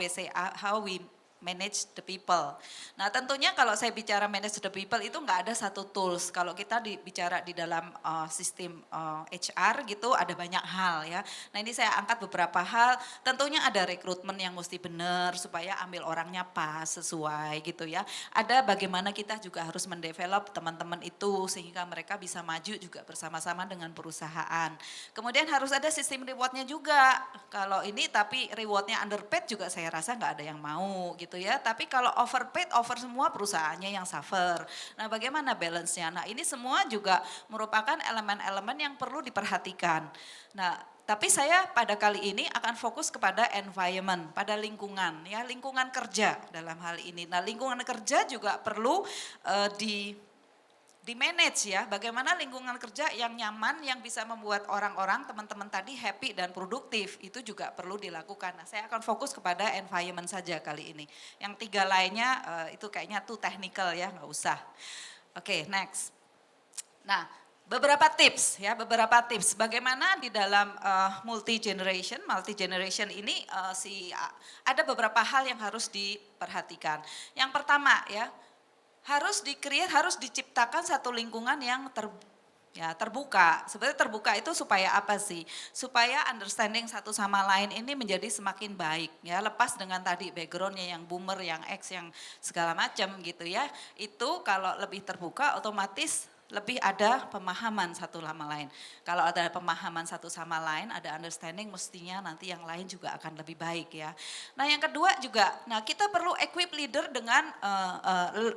we manage the people. Nah tentunya kalau saya bicara manage the people itu nggak ada satu tools. Kalau kita bicara di dalam sistem HR gitu ada banyak hal ya. Nah ini saya angkat beberapa hal. Tentunya ada rekrutmen yang mesti benar supaya ambil orangnya pas, sesuai gitu ya. Ada bagaimana kita juga harus mendevelop teman-teman itu sehingga mereka bisa maju juga bersama-sama dengan perusahaan. Kemudian harus ada sistem rewardnya juga. Kalau ini tapi rewardnya underpaid juga saya rasa nggak ada yang mau gitu ya. Tapi kalau overpaid, over semua perusahaannya yang suffer. Nah bagaimana balance-nya? Nah ini semua juga merupakan elemen-elemen yang perlu diperhatikan. Nah tapi saya pada kali ini akan fokus kepada environment, pada lingkungan, ya lingkungan kerja dalam hal ini. Nah lingkungan kerja juga perlu di manage ya, bagaimana lingkungan kerja yang nyaman, yang bisa membuat orang-orang, teman-teman tadi happy dan produktif, itu juga perlu dilakukan. Nah saya akan fokus kepada environment saja kali ini. Yang 3 lainnya itu kayaknya too technical ya, nggak usah. Oke, next. Nah beberapa tips ya, beberapa tips bagaimana di dalam multi generation ini ada beberapa hal yang harus diperhatikan. Yang pertama ya, harus harus diciptakan satu lingkungan yang terbuka. Sebenarnya terbuka itu supaya apa sih? Supaya understanding satu sama lain ini menjadi semakin baik ya. Lepas dengan tadi backgroundnya yang boomer, yang X, yang segala macam gitu ya. Itu kalau lebih terbuka otomatis lebih ada pemahaman satu sama lain. Kalau ada pemahaman satu sama lain, ada understanding, mestinya nanti yang lain juga akan lebih baik ya. Nah yang kedua juga, nah kita perlu equip leader dengan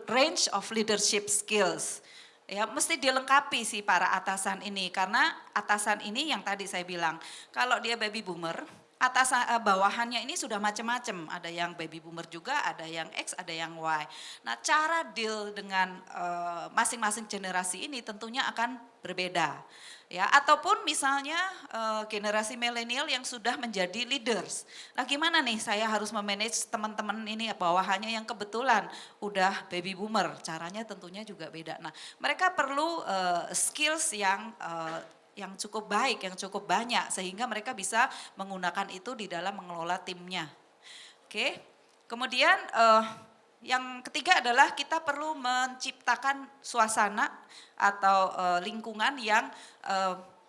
range of leadership skills. Ya mesti dilengkapi sih para atasan ini, karena atasan ini yang tadi saya bilang, kalau dia baby boomer, bawahannya ini sudah macam-macam, ada yang baby boomer juga, ada yang X, ada yang Y. Nah, cara deal dengan masing-masing generasi ini tentunya akan berbeda. Ya, ataupun misalnya generasi milenial yang sudah menjadi leaders. Nah, gimana nih saya harus memanage teman-teman ini bawahannya yang kebetulan udah baby boomer. Caranya tentunya juga beda. Nah, mereka perlu skills yang cukup baik, yang cukup banyak sehingga mereka bisa menggunakan itu di dalam mengelola timnya. Oke. Kemudian yang ketiga adalah kita perlu menciptakan suasana atau lingkungan yang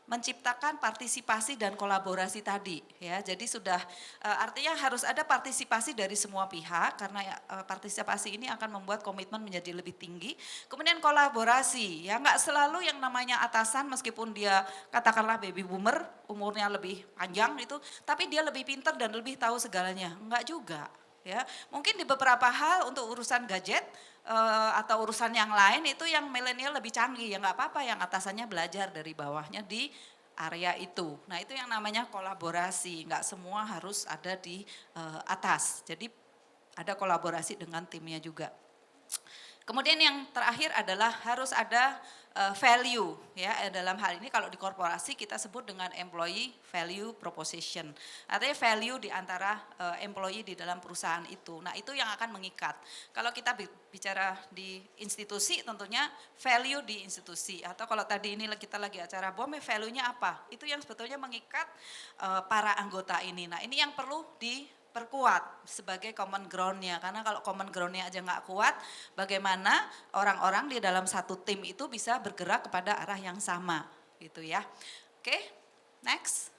menciptakan partisipasi dan kolaborasi tadi ya. Jadi sudah artinya harus ada partisipasi dari semua pihak karena partisipasi ini akan membuat komitmen menjadi lebih tinggi. Kemudian kolaborasi ya, nggak selalu yang namanya atasan meskipun dia katakanlah baby boomer umurnya lebih panjang itu, tapi dia lebih pintar dan lebih tahu segalanya. Enggak juga. Ya, mungkin di beberapa hal untuk urusan gadget atau urusan yang lain itu yang milenial lebih canggih, ya nggak apa-apa yang atasannya belajar dari bawahnya di area itu. Nah itu yang namanya kolaborasi, nggak semua harus ada di atas. Jadi ada kolaborasi dengan timnya juga. Kemudian yang terakhir adalah harus ada value ya, dalam hal ini kalau di korporasi kita sebut dengan employee value proposition. Artinya value di antara employee di dalam perusahaan itu. Nah, itu yang akan mengikat. Kalau kita bicara di institusi tentunya value di institusi, atau kalau tadi ini kita lagi acara BOM, value-nya apa? Itu yang sebetulnya mengikat para anggota ini. Nah, ini yang perlu diperkuat sebagai common ground-nya, karena kalau common ground-nya aja nggak kuat, bagaimana orang-orang di dalam satu tim itu bisa bergerak kepada arah yang sama gitu ya. Oke, next.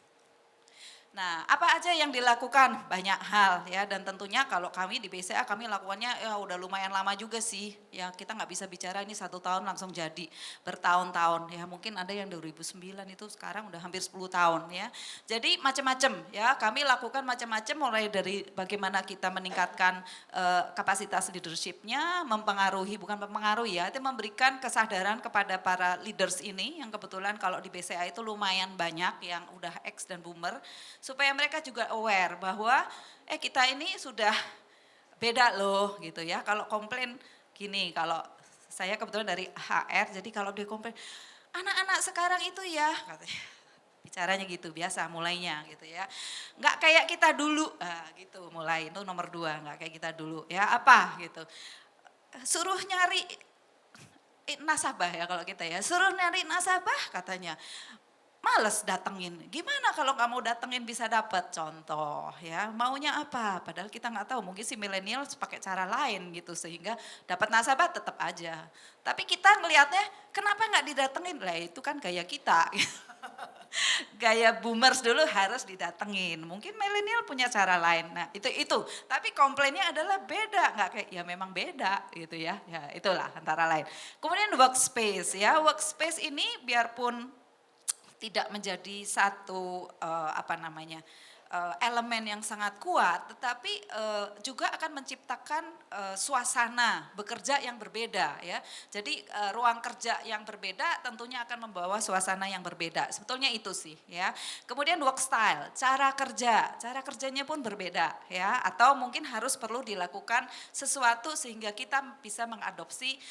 Nah, apa aja yang dilakukan? Banyak hal ya, dan tentunya kalau kami di BCA kami lakukannya ya udah lumayan lama juga sih. Ya kita nggak bisa bicara ini 1 tahun langsung jadi, bertahun-tahun ya. Mungkin ada yang 2009 itu sekarang udah hampir 10 tahun ya. Jadi macam-macam ya, kami lakukan macam-macam mulai dari bagaimana kita meningkatkan kapasitas leadership-nya, bukan mempengaruhi ya, itu memberikan kesadaran kepada para leaders ini yang kebetulan kalau di BCA itu lumayan banyak yang udah X dan boomer, supaya mereka juga aware bahwa kita ini sudah beda loh gitu ya. Kalau komplain gini, kalau saya kebetulan dari HR, jadi kalau dia komplain, anak-anak sekarang itu ya, katanya, bicaranya gitu biasa mulainya gitu ya. Nggak kayak kita dulu, gitu mulai itu nomor 2, nggak kayak kita dulu ya, apa gitu. Suruh nyari nasabah ya kalau kita ya, suruh nyari nasabah katanya. Males datengin, gimana kalau kamu datengin bisa dapat contoh ya, maunya apa, padahal kita nggak tahu, mungkin si milenial pakai cara lain gitu sehingga dapat nasabah tetap aja. Tapi kita ngelihatnya kenapa nggak didatengin, lah itu kan gaya kita. Gaya boomers dulu harus didatengin, mungkin milenial punya cara lain. Nah itu, tapi komplainnya adalah beda, nggak kayak ya memang beda gitu ya, ya itulah antara lain. Kemudian workspace ya, workspace ini biarpun tidak menjadi satu elemen yang sangat kuat, tetapi juga akan menciptakan suasana bekerja yang berbeda ya. Jadi ruang kerja yang berbeda tentunya akan membawa suasana yang berbeda. Sebetulnya itu sih ya. Kemudian work style, cara kerjanya pun berbeda ya. Atau mungkin harus perlu dilakukan sesuatu sehingga kita bisa mengadopsi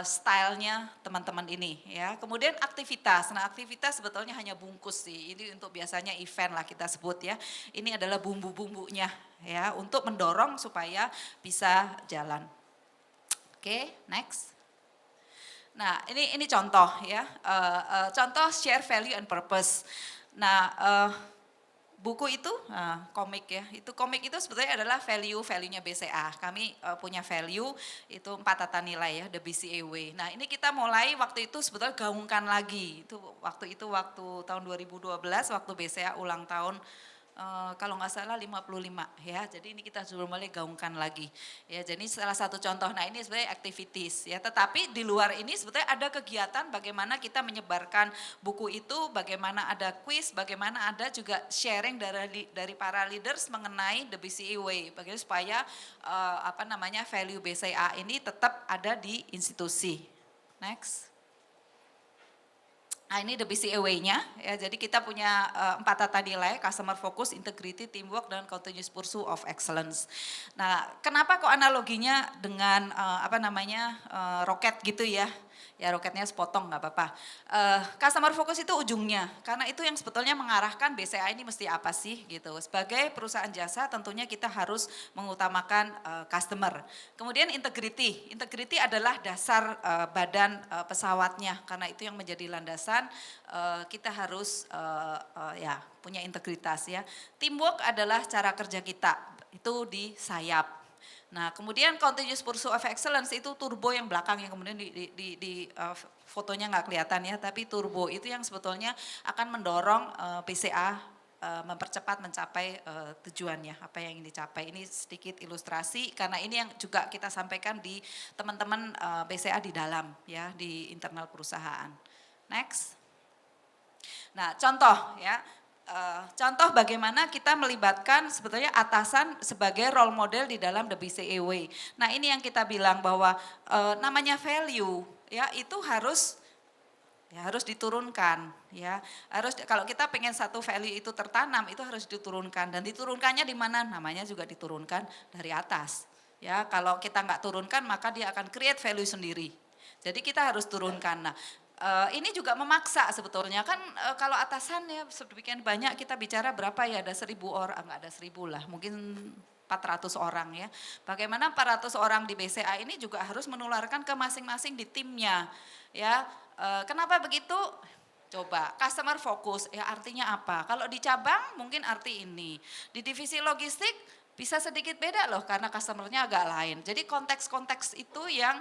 stylenya teman-teman ini ya. Kemudian aktivitas, nah aktivitas sebetulnya hanya bungkus sih. Ini untuk biasanya event lah kita sebut ya. Ini adalah bumbu-bumbunya ya untuk mendorong supaya bisa jalan. Oke, next. Nah, ini contoh ya. Contoh share value and purpose. Nah, buku itu komik ya. Komik itu sebetulnya adalah value-nya BCA. Kami punya value itu 4 tata nilai ya, the BCA way. Nah, ini kita mulai waktu itu sebetulnya gaungkan lagi. Waktu tahun 2012 waktu BCA ulang tahun kalau nggak salah 55 ya. Jadi ini kita sudah mulai gaungkan lagi. Ya, jadi salah satu contoh. Nah, ini sebenarnya activities ya. Tetapi di luar ini sebetulnya ada kegiatan bagaimana kita menyebarkan buku itu, bagaimana ada quiz, bagaimana ada juga sharing dari para leaders mengenai the BCA way. Bagaimana supaya value BCA ini tetap ada di institusi. Next. Nah, ini the BCAW-nya ya. Jadi kita punya 4 tata nilai: customer focus, integrity, teamwork, dan continuous pursuit of excellence. Nah, kenapa kok analoginya dengan roket gitu ya? Ya roketnya sepotong nggak apa-apa. Customer focus itu ujungnya, karena itu yang sebetulnya mengarahkan BCA ini mesti apa sih gitu. Sebagai perusahaan jasa tentunya kita harus mengutamakan customer. Kemudian integrity, integrity adalah dasar badan pesawatnya, karena itu yang menjadi landasan kita harus ya punya integritas ya. Teamwork adalah cara kerja kita, itu di sayap. Nah, kemudian continuous pursuit of excellence itu turbo yang belakang yang kemudian di fotonya nggak kelihatan ya, tapi turbo itu yang sebetulnya akan mendorong BCA mempercepat mencapai tujuannya, apa yang ingin dicapai. Ini sedikit ilustrasi karena ini yang juga kita sampaikan di teman-teman BCA di dalam ya, di internal perusahaan. Next. Nah, contoh ya. Contoh bagaimana kita melibatkan sebetulnya atasan sebagai role model di dalam the BCA way. Nah, ini yang kita bilang bahwa namanya value ya itu harus diturunkan ya. Harus kalau kita pengen satu value itu tertanam itu harus diturunkan, dan diturunkannya di mana? Namanya juga diturunkan dari atas. Ya, kalau kita nggak turunkan maka dia akan create value sendiri. Jadi kita harus turunkan. Nah, ini juga memaksa sebetulnya kan kalau atasan ya sedemikian banyak kita bicara berapa ya, ada 1.000 orang, enggak ada 1.000 lah, mungkin 400 orang ya. Bagaimana 400 orang di BCA ini juga harus menularkan ke masing-masing di timnya ya. Kenapa begitu? Coba customer focus ya artinya apa? Kalau di cabang mungkin arti ini, di divisi logistik bisa sedikit beda loh karena customernya agak lain. Jadi konteks-konteks itu yang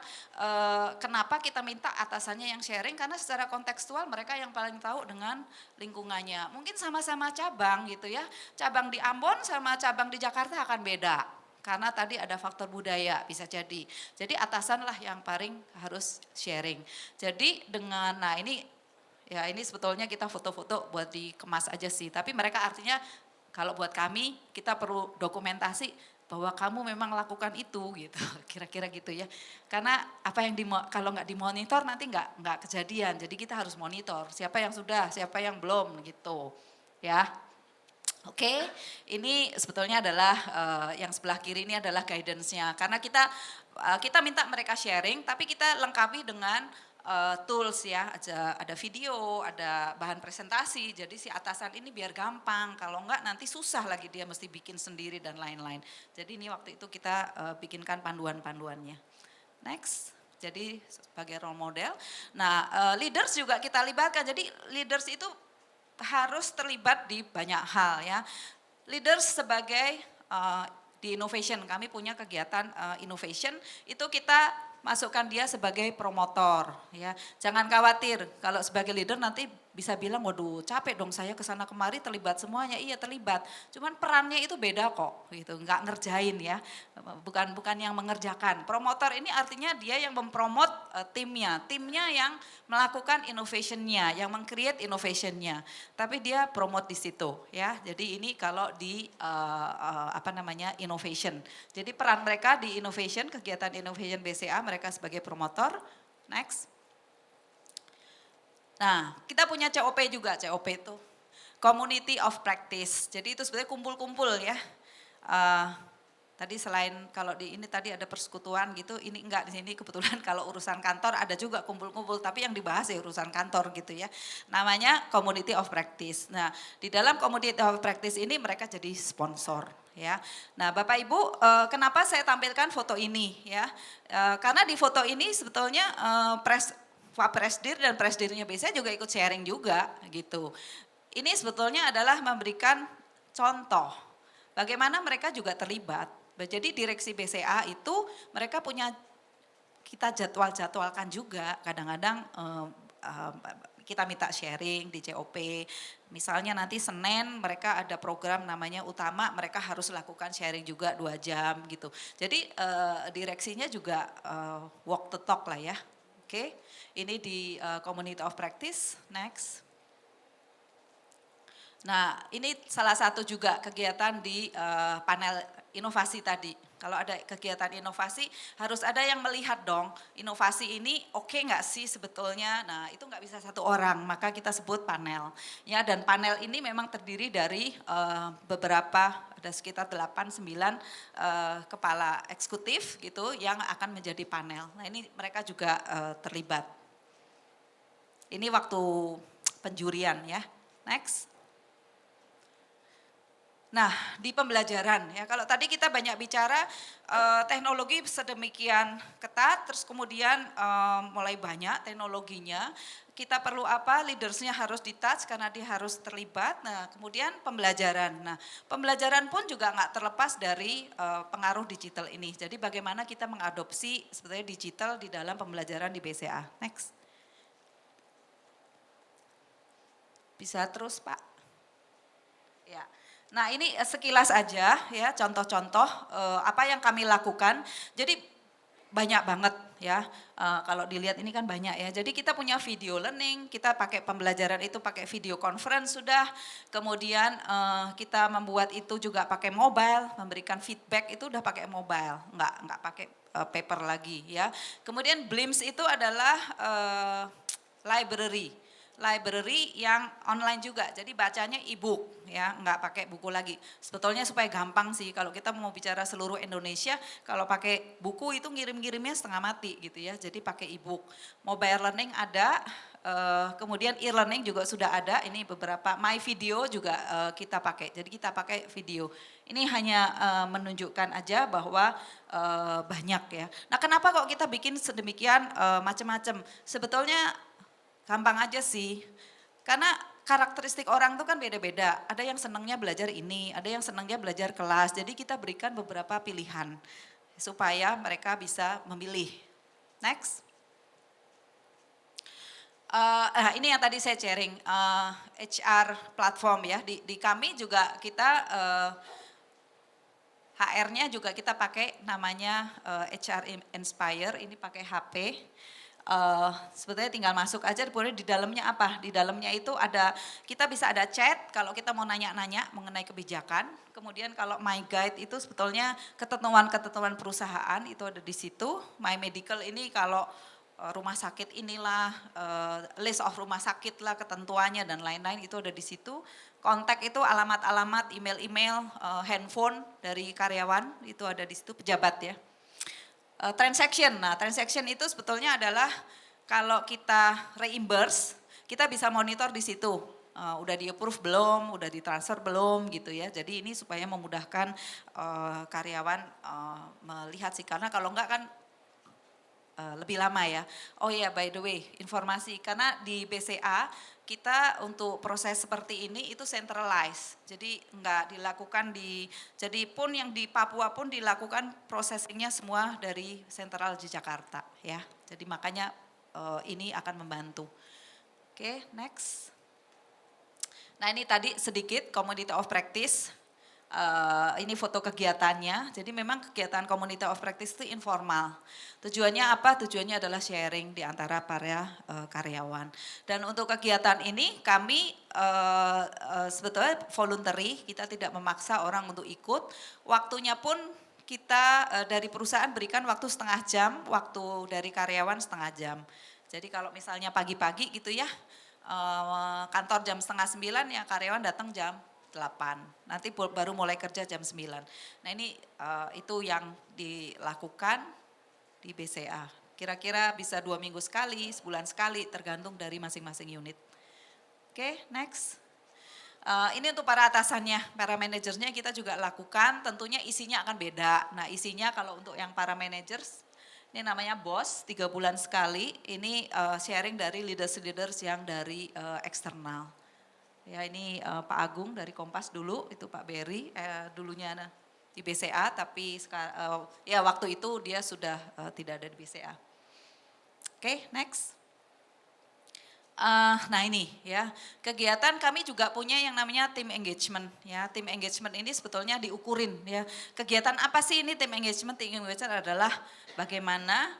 kenapa kita minta atasannya yang sharing, karena secara kontekstual mereka yang paling tahu dengan lingkungannya. Mungkin sama-sama cabang gitu ya, cabang di Ambon sama cabang di Jakarta akan beda. Karena tadi ada faktor budaya bisa jadi. Jadi atasan lah yang paling harus sharing. Jadi dengan, nah ini ya ini sebetulnya kita foto-foto buat dikemas aja sih. Tapi mereka artinya kalau buat kami, kita perlu dokumentasi bahwa kamu memang lakukan itu gitu, kira-kira gitu ya. Karena apa yang kalau nggak dimonitor nanti nggak kejadian. Jadi kita harus monitor siapa yang sudah, siapa yang belum gitu, ya. Oke, ini sebetulnya adalah yang sebelah kiri ini adalah guidance-nya. Karena kita minta mereka sharing, tapi kita lengkapi dengan tools ya, ada video, ada bahan presentasi, jadi si atasan ini biar gampang, kalau enggak nanti susah lagi dia mesti bikin sendiri dan lain-lain. Jadi ini waktu itu kita bikinkan panduan-panduannya. Next, jadi sebagai role model. Nah leaders juga kita libatkan, jadi leaders itu harus terlibat di banyak hal ya. Leaders sebagai di innovation, kami punya kegiatan innovation, itu kita masukkan dia sebagai promotor ya. Jangan khawatir kalau sebagai leader nanti bisa bilang waduh capek dong saya kesana kemari terlibat semuanya. Iya terlibat, cuman perannya itu beda kok gitu, nggak ngerjain ya, bukan yang mengerjakan. Promotor ini artinya dia yang mempromot timnya yang melakukan innovationnya, yang meng-create innovationnya, tapi dia promote di situ ya. Jadi ini kalau di innovation. Jadi peran mereka di innovation, kegiatan innovation BCA mereka sebagai promotor. Next. Nah, kita punya COP juga, COP itu Community of Practice. Jadi itu sebenarnya kumpul-kumpul ya. Tadi selain kalau di ini tadi ada persekutuan gitu, ini enggak, di sini kebetulan kalau urusan kantor ada juga kumpul-kumpul, tapi yang dibahas ya urusan kantor gitu ya. Namanya Community of Practice. Nah, di dalam Community of Practice ini mereka jadi sponsor ya. Nah, Bapak Ibu, kenapa saya tampilkan foto ini ya? Karena di foto ini sebetulnya Pak Presdir dan Presdirnya BCA juga ikut sharing juga gitu. Ini sebetulnya adalah memberikan contoh bagaimana mereka juga terlibat. Jadi direksi BCA itu mereka punya, kita jadwalkan juga, kadang-kadang kita minta sharing di COP. Misalnya nanti Senin mereka ada program namanya utama, mereka harus lakukan sharing juga 2 jam gitu. Jadi direksinya juga walk the talk lah ya. Oke, ini di Community of Practice. Next. Nah, ini salah satu juga kegiatan di panel inovasi tadi. Kalau ada kegiatan inovasi harus ada yang melihat dong, inovasi ini oke nggak sih sebetulnya. Nah itu nggak bisa satu orang, maka kita sebut panel. Ya, dan panel ini memang terdiri dari beberapa, ada sekitar 8-9 kepala eksekutif gitu yang akan menjadi panel. Nah ini mereka juga terlibat. Ini waktu penjurian ya. Next. Nah, di pembelajaran ya, kalau tadi kita banyak bicara teknologi sedemikian ketat, terus kemudian mulai banyak teknologinya, kita perlu apa? Leadersnya harus di-touch karena dia harus terlibat. Nah, kemudian pembelajaran. Nah, pembelajaran pun juga nggak terlepas dari pengaruh digital ini. Jadi bagaimana kita mengadopsi sebetulnya digital di dalam pembelajaran di BCA. Next. Bisa terus, Pak. Ya. Nah ini sekilas aja ya contoh-contoh apa yang kami lakukan. Jadi banyak banget ya, kalau dilihat ini kan banyak ya. Jadi kita punya video learning, kita pakai pembelajaran itu pakai video conference sudah. Kemudian kita membuat itu juga pakai mobile, memberikan feedback itu udah pakai mobile, nggak pakai paper lagi ya. Kemudian BLIMS itu adalah library yang online juga, jadi bacanya e-book ya, nggak pakai buku lagi. Sebetulnya supaya gampang sih, kalau kita mau bicara seluruh Indonesia, kalau pakai buku itu ngirim-ngirimnya setengah mati gitu ya, jadi pakai e-book. Mobile learning ada, kemudian e-learning juga sudah ada, ini beberapa my video juga kita pakai, jadi kita pakai video. Ini hanya menunjukkan aja bahwa banyak ya. Nah kenapa kok kita bikin sedemikian macam-macam? Sebetulnya gampang aja sih, karena karakteristik orang tuh kan beda-beda. Ada yang senangnya belajar ini, ada yang senangnya belajar kelas. Jadi kita berikan beberapa pilihan supaya mereka bisa memilih. Next. Nah ini yang tadi saya sharing, HR platform ya. Di kami juga kita HR-nya juga kita pakai namanya HR Inspire, ini pakai HP. Sebetulnya tinggal masuk aja, kemudian di dalamnya apa? Di dalamnya itu ada, kita bisa ada chat kalau kita mau nanya-nanya mengenai kebijakan. Kemudian kalau My Guide itu sebetulnya ketentuan-ketentuan perusahaan itu ada di situ. My Medical ini kalau rumah sakit inilah, list of rumah sakit lah ketentuannya dan lain-lain itu ada di situ. Kontak itu alamat-alamat, email-email, handphone dari karyawan itu ada di situ, pejabat ya. Transaction, nah transaction itu sebetulnya adalah kalau kita reimburse, kita bisa monitor di situ. Udah di approve belum, udah ditransfer belum gitu ya. Jadi ini supaya memudahkan karyawan melihat sih, karena kalau enggak kan lebih lama ya. Oh iya, by the way, informasi karena di BCA kita untuk proses seperti ini itu centralized. Jadi enggak dilakukan jadi pun yang di Papua pun dilakukan processingnya semua dari sentral di Jakarta ya. Jadi makanya ini akan membantu. Oke, next. Nah ini tadi sedikit community of practice. Ini foto kegiatannya, jadi memang kegiatan community of practice itu informal. Tujuannya apa? Tujuannya adalah sharing di antara para karyawan. Dan untuk kegiatan ini kami sebetulnya voluntary, kita tidak memaksa orang untuk ikut. Waktunya pun kita dari perusahaan berikan waktu setengah jam, waktu dari karyawan setengah jam. Jadi kalau misalnya pagi-pagi gitu ya, kantor jam 8:30 ya karyawan datang jam 8, nanti baru mulai kerja jam 9. Nah ini itu yang dilakukan di BCA. Kira-kira bisa 2 minggu sekali, sebulan sekali, tergantung dari masing-masing unit. Oke, next. Ini untuk para atasannya, para manajernya kita juga lakukan, tentunya isinya akan beda. Nah isinya kalau untuk yang para managers, ini namanya BOS, 3 bulan sekali, ini sharing dari leaders-leaders yang dari eksternal. Ya ini Pak Agung dari Kompas dulu, itu Pak Berry dulunya di BCA, tapi ya waktu itu dia sudah tidak ada di BCA. Oke, next. Nah ini ya, kegiatan kami juga punya yang namanya team engagement ya. Team engagement ini sebetulnya diukurin ya. Kegiatan apa sih ini team engagement? Team engagement adalah bagaimana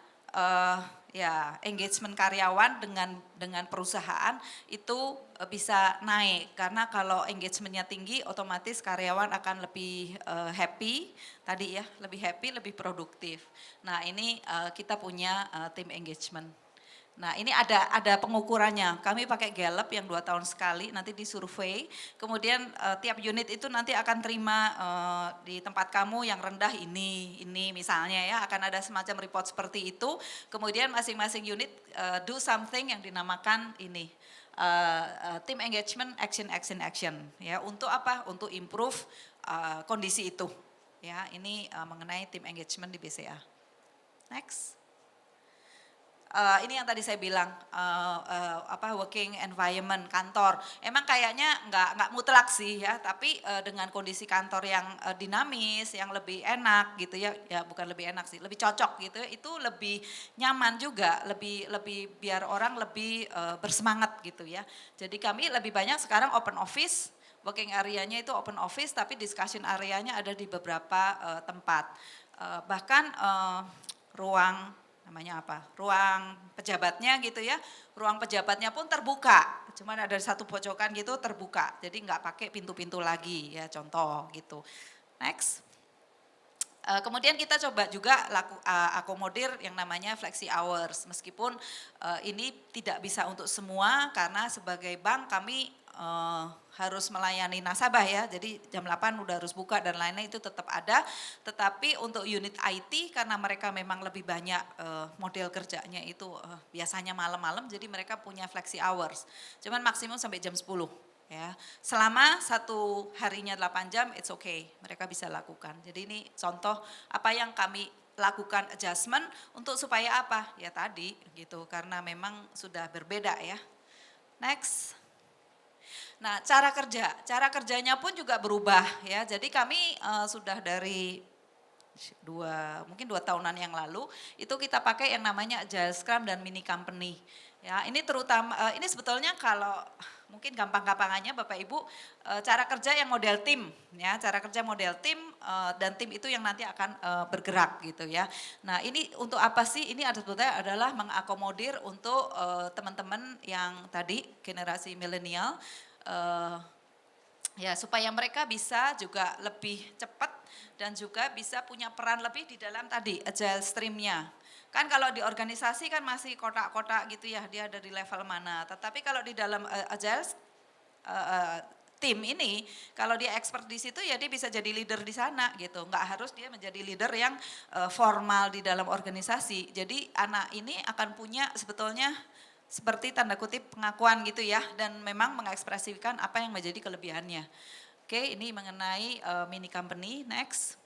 ya engagement karyawan dengan perusahaan itu bisa naik, karena kalau engagementnya tinggi otomatis karyawan akan lebih happy tadi ya, lebih happy, lebih produktif. Nah ini kita punya tim engagement. Nah ini ada pengukurannya, kami pakai Gallup yang 2 tahun sekali nanti disurvei, kemudian tiap unit itu nanti akan terima di tempat kamu yang rendah ini misalnya ya, akan ada semacam report seperti itu, kemudian masing-masing unit do something yang dinamakan ini, team engagement action ya, untuk apa? Untuk improve kondisi itu ya, ini mengenai team engagement di BCA. Next. Ini yang tadi saya bilang working environment kantor. Emang kayaknya nggak mutlak sih ya, tapi dengan kondisi kantor yang dinamis, yang lebih enak gitu ya, ya bukan lebih enak sih, lebih cocok gitu, itu lebih nyaman juga, lebih biar orang lebih bersemangat gitu ya. Jadi kami lebih banyak sekarang open office, working area-nya itu open office, tapi discussion area-nya ada di beberapa tempat. Bahkan ruang namanya apa, ruang pejabatnya gitu ya, ruang pejabatnya pun terbuka, cuman ada satu pojokan gitu terbuka, jadi nggak pakai pintu-pintu lagi ya, contoh gitu. Next. Kemudian kita coba juga akomodir yang namanya flexi hours, meskipun ini tidak bisa untuk semua karena sebagai bank kami harus melayani nasabah ya, jadi jam 8 udah harus buka dan lainnya itu tetap ada, tetapi untuk unit IT karena mereka memang lebih banyak model kerjanya itu biasanya malam-malam, jadi mereka punya flexi hours, cuman maksimum sampai jam 10 ya. Selama satu harinya 8 jam it's okay, mereka bisa lakukan. Jadi ini contoh apa yang kami lakukan adjustment untuk supaya apa? Ya tadi gitu, karena memang sudah berbeda ya. Next. Nah, cara kerjanya pun juga berubah ya. Jadi kami sudah dari mungkin 2 tahunan yang lalu itu kita pakai yang namanya Agile Scrum dan mini company. Ya, ini terutama ini sebetulnya kalau mungkin gampang-gampangannya Bapak Ibu cara kerja yang model tim ya, cara kerja model tim dan tim itu yang nanti akan bergerak gitu ya. Nah, ini untuk apa sih? Ini sebetulnya adalah mengakomodir untuk teman-teman yang tadi generasi milenial, ya supaya mereka bisa juga lebih cepat dan juga bisa punya peran lebih di dalam tadi agile streamnya. Kan kalau di organisasi kan masih kotak-kotak gitu ya, dia ada di level mana. Tetapi kalau di dalam agile tim ini, kalau dia expert di situ ya dia bisa jadi leader di sana gitu. Nggak harus dia menjadi leader yang formal di dalam organisasi. Jadi anak ini akan punya sebetulnya seperti tanda kutip pengakuan gitu ya, dan memang mengekspresikan apa yang menjadi kelebihannya. Oke, ini mengenai mini company. Next.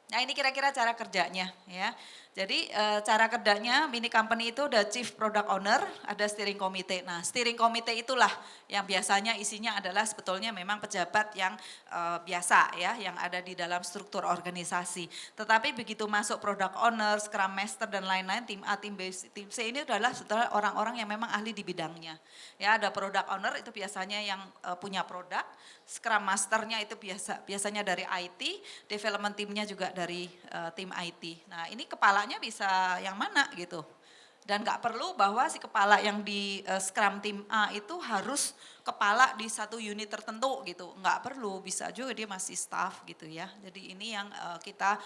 Nah ini kira-kira cara kerjanya ya. Jadi cara kerjanya mini company itu ada chief product owner, ada steering committee. Nah steering committee itulah yang biasanya isinya adalah sebetulnya memang pejabat yang biasa ya, yang ada di dalam struktur organisasi. Tetapi begitu masuk product owner, scrum master dan lain-lain, tim A, tim B, tim C ini adalah sebetulnya orang-orang yang memang ahli di bidangnya. Ya ada product owner itu biasanya yang punya produk, scrum masternya itu biasanya dari IT, development timnya juga dari tim IT. Nah ini kepalanya bisa yang mana gitu. Dan gak perlu bahwa si kepala yang di Scrum tim A itu harus kepala di satu unit tertentu gitu. Gak perlu, bisa juga dia masih staff gitu ya. Jadi ini yang kita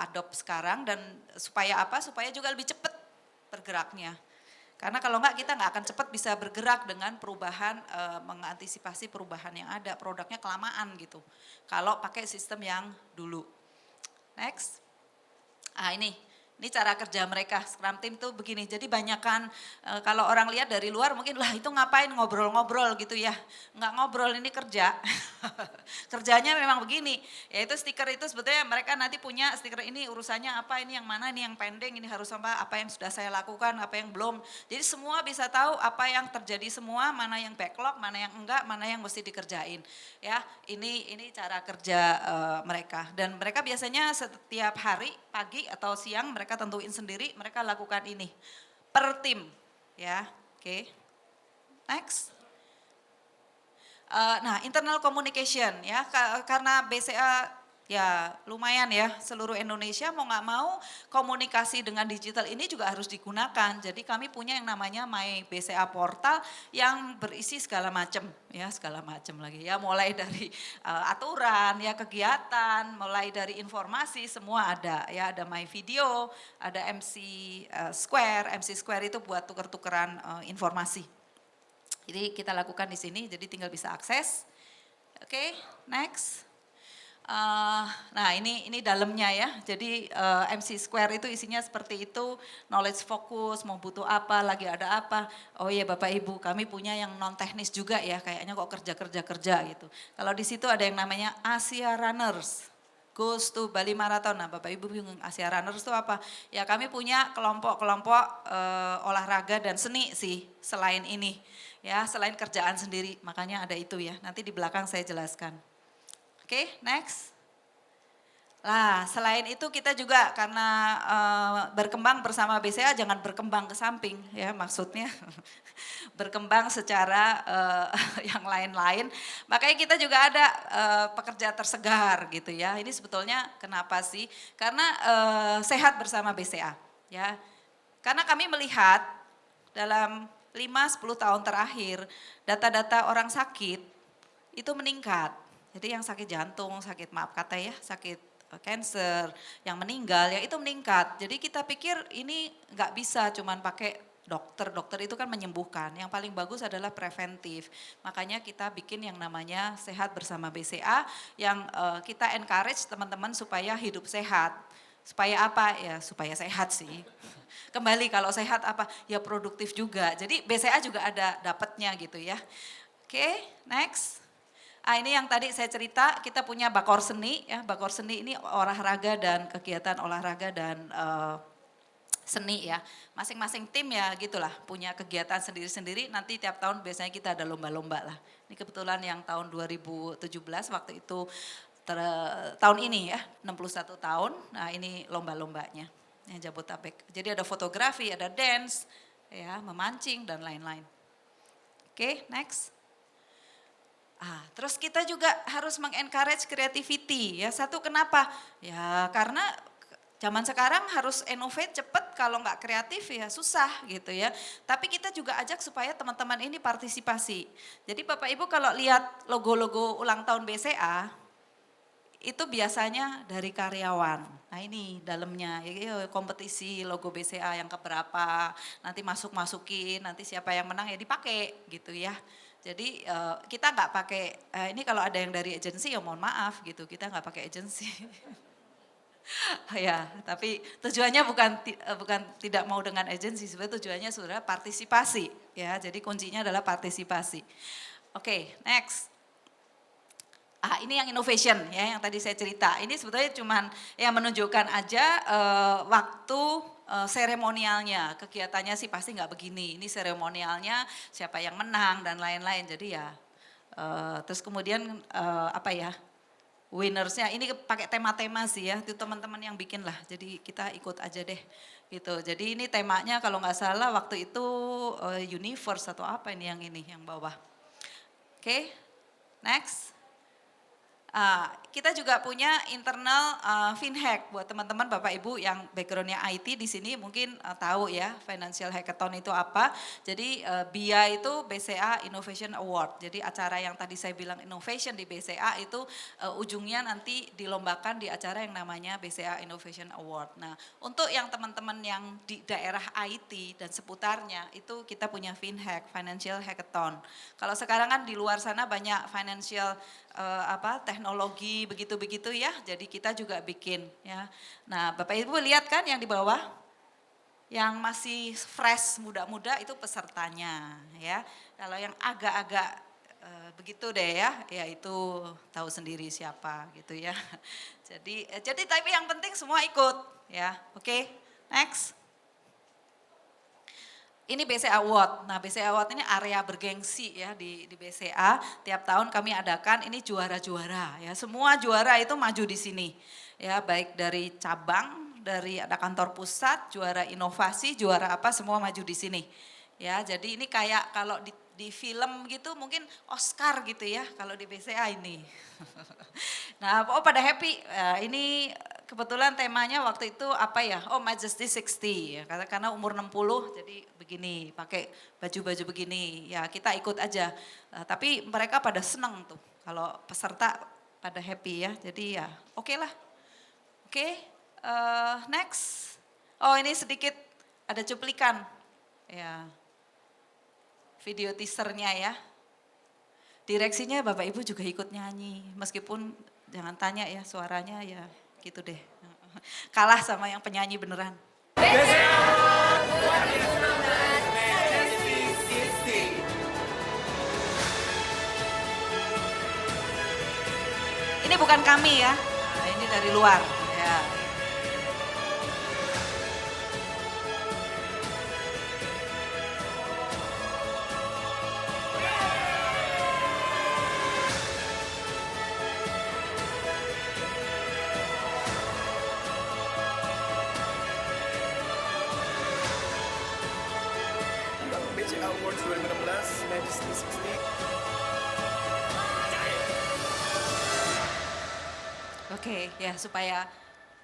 adopt sekarang, dan supaya apa? Supaya juga lebih cepat bergeraknya. Karena kalau enggak kita nggak akan cepat bisa bergerak dengan perubahan, mengantisipasi perubahan yang ada. Produknya kelamaan gitu. Kalau pakai sistem yang dulu. Next. Ini cara kerja mereka, Scrum Team tuh begini. Jadi banyakkan kalau orang lihat dari luar mungkin lah itu ngapain ngobrol-ngobrol gitu ya. Enggak ngobrol, ini kerja. Kerjanya memang begini. Yaitu stiker itu sebetulnya mereka nanti punya stiker ini urusannya apa, ini yang mana, ini yang pending, ini harus apa yang sudah saya lakukan, apa yang belum. Jadi semua bisa tahu apa yang terjadi semua, mana yang backlog, mana yang enggak, mana yang mesti dikerjain. Ya, ini cara kerja mereka, dan mereka biasanya setiap hari pagi atau siang mereka tentuin sendiri, mereka lakukan ini per tim ya. Oke. Next. Nah, internal communication ya, karena BCA ya lumayan ya, seluruh Indonesia mau nggak mau komunikasi dengan digital ini juga harus digunakan. Jadi kami punya yang namanya My BCA Portal yang berisi segala macam ya, segala macam lagi ya, mulai dari aturan ya, kegiatan, mulai dari informasi semua ada ya, ada My Video, ada Square. MC Square itu buat tuker-tukeran informasi. Jadi kita lakukan di sini, jadi tinggal bisa akses. Oke, next. Nah ini dalamnya ya, jadi MC Square itu isinya seperti itu, knowledge focus, mau butuh apa, lagi ada apa. Oh iya Bapak Ibu, kami punya yang non teknis juga ya, kayaknya kok kerja gitu. Kalau di situ ada yang namanya Asia Runners, Goes to Bali Marathon. Nah Bapak Ibu bingung Asia Runners itu apa? Ya kami punya kelompok-kelompok olahraga dan seni sih selain ini. Ya selain kerjaan sendiri, makanya ada itu ya, nanti di belakang saya jelaskan. Oke, next. Nah, selain itu kita juga karena berkembang bersama BCA jangan berkembang ke samping ya, maksudnya berkembang secara yang lain-lain. Makanya kita juga ada pekerja tersegar gitu ya. Ini sebetulnya kenapa sih? Karena sehat bersama BCA ya. Karena kami melihat dalam 5-10 tahun terakhir data-data orang sakit itu meningkat. Jadi yang sakit jantung, sakit maaf kata ya, sakit cancer, yang meninggal ya itu meningkat. Jadi kita pikir ini nggak bisa cuman pakai dokter itu kan menyembuhkan. Yang paling bagus adalah preventif. Makanya kita bikin yang namanya Sehat Bersama BCA yang kita encourage teman-teman supaya hidup sehat. Supaya apa? Ya supaya sehat sih. Kembali kalau sehat apa? Ya produktif juga. Jadi BCA juga ada dapatnya gitu ya. Oke, next. Ini yang tadi saya cerita, kita punya Bakor Seni ya. Bakor Seni ini olahraga dan kegiatan olahraga dan seni ya. Masing-masing tim ya gitulah punya kegiatan sendiri-sendiri. Nanti tiap tahun biasanya kita ada lomba-lomba lah. Ini kebetulan yang tahun 2017 waktu itu tahun ini ya 61 tahun. Nah ini lomba-lombanya yang Jabotabek. Jadi ada fotografi, ada dance, ya memancing dan lain-lain. Oke, next. Terus kita juga harus mengencourage creativity ya. Satu kenapa? Ya karena zaman sekarang harus innovate cepat, kalau nggak kreatif ya susah gitu ya. Tapi kita juga ajak supaya teman-teman ini partisipasi. Jadi Bapak Ibu kalau lihat logo-logo ulang tahun BCA, itu biasanya dari karyawan. Nah ini dalamnya, ya, kompetisi logo BCA yang keberapa, nanti masukin, nanti siapa yang menang ya dipakai gitu ya. Jadi kita nggak pakai, ini kalau ada yang dari agensi ya mohon maaf gitu, kita nggak pakai agensi. Ya, tapi tujuannya bukan tidak mau dengan agensi, sebenarnya tujuannya sudah partisipasi ya. Jadi kuncinya adalah partisipasi. Oke, next. Ini yang innovation ya, yang tadi saya cerita. Ini sebetulnya cuman yang menunjukkan aja waktu seremonialnya, kegiatannya sih pasti nggak begini. Ini seremonialnya siapa yang menang dan lain-lain. Jadi ya, terus kemudian apa ya, winnersnya ini pakai tema-tema sih ya, itu teman-teman yang bikin lah. Jadi kita ikut aja deh gitu. Jadi ini temanya kalau nggak salah waktu itu universe atau apa ini yang bawah. Oke, next. Kita juga punya internal FinHack buat teman-teman Bapak Ibu yang backgroundnya IT di sini mungkin tahu ya Financial Hackathon itu apa. Jadi BIA itu BCA Innovation Award. Jadi acara yang tadi saya bilang innovation di BCA itu ujungnya nanti dilombakan di acara yang namanya BCA Innovation Award. Nah untuk yang teman-teman yang di daerah IT dan seputarnya itu kita punya FinHack, Financial Hackathon. Kalau sekarang kan di luar sana banyak financial teknologi begitu-begitu ya. Jadi kita juga bikin ya. Nah, Bapak Ibu lihat kan yang di bawah? Yang masih fresh, muda-muda itu pesertanya ya. Kalau yang agak-agak begitu deh ya itu tahu sendiri siapa gitu ya. Jadi tapi yang penting semua ikut ya. Oke, next. Ini BCA Award. Nah BCA Award ini area bergengsi ya di BCA. Tiap tahun kami adakan ini juara-juara ya. Semua juara itu maju di sini. Ya baik dari cabang, dari ada kantor pusat, juara inovasi, juara apa semua maju di sini. Ya jadi ini kayak kalau di film gitu mungkin Oscar gitu ya kalau di BCA ini. Nah, pada happy. Ini kebetulan temanya waktu itu apa ya? Oh, Majesty 60 ya. Karena umur 60 jadi begini, pakai baju-baju begini. Ya, kita ikut aja. Tapi mereka pada seneng tuh kalau peserta pada happy ya. Jadi ya, oke lah. Oke, next. Oh, ini sedikit ada cuplikan. Ya. Video teasernya ya. Direksinya Bapak Ibu juga ikut nyanyi, meskipun jangan tanya ya suaranya ya gitu deh. Kalah sama yang penyanyi beneran. Ini bukan kami ya, nah, ini dari luar. Ya. BCA Awards 2016, Majesty 60. Oke, ya supaya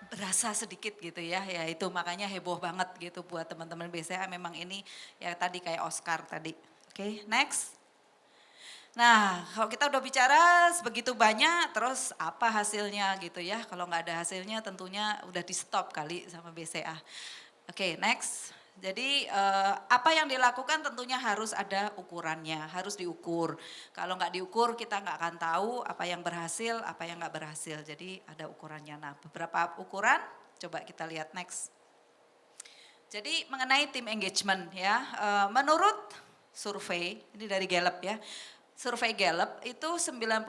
berasa sedikit gitu ya, ya itu makanya heboh banget gitu buat teman-teman BCA memang ini ya tadi kayak Oscar tadi. Oke, next. Nah, kalau kita udah bicara sebegitu banyak, terus apa hasilnya gitu ya? Kalau nggak ada hasilnya tentunya udah di stop kali sama BCA. Oke, next. Jadi apa yang dilakukan tentunya harus ada ukurannya, harus diukur. Kalau nggak diukur kita nggak akan tahu apa yang berhasil, apa yang nggak berhasil. Jadi ada ukurannya. Nah, beberapa ukuran, coba kita lihat next. Jadi mengenai tim engagement ya, menurut survei, ini dari Gallup ya, survei Gallup itu 92%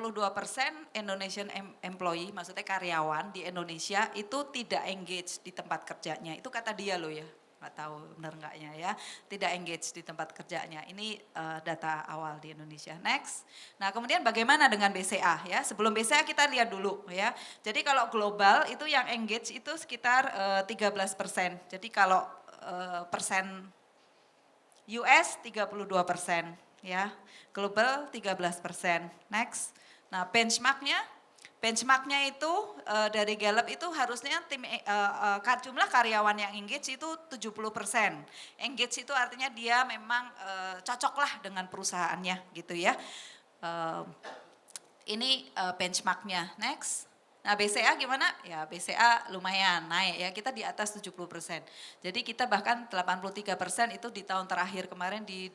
Indonesian employee, maksudnya karyawan di Indonesia itu tidak engage di tempat kerjanya. Itu kata dia loh ya, nggak tahu benar enggaknya ya, tidak engage di tempat kerjanya. Ini data awal di Indonesia. Next. Nah kemudian bagaimana dengan BCA ya, sebelum BCA kita lihat dulu ya. Jadi kalau global itu yang engage itu sekitar 13%. Jadi kalau persen US 32% ya, global 13%. Next. Nah benchmarknya itu dari Gallup itu harusnya jumlah karyawan yang engage itu 70%. Engage itu artinya dia memang cocok lah dengan perusahaannya gitu ya. Ini benchmarknya. Next. Nah BCA gimana? Ya BCA lumayan naik ya, kita di atas 70%. Jadi kita bahkan 83% itu di tahun terakhir kemarin di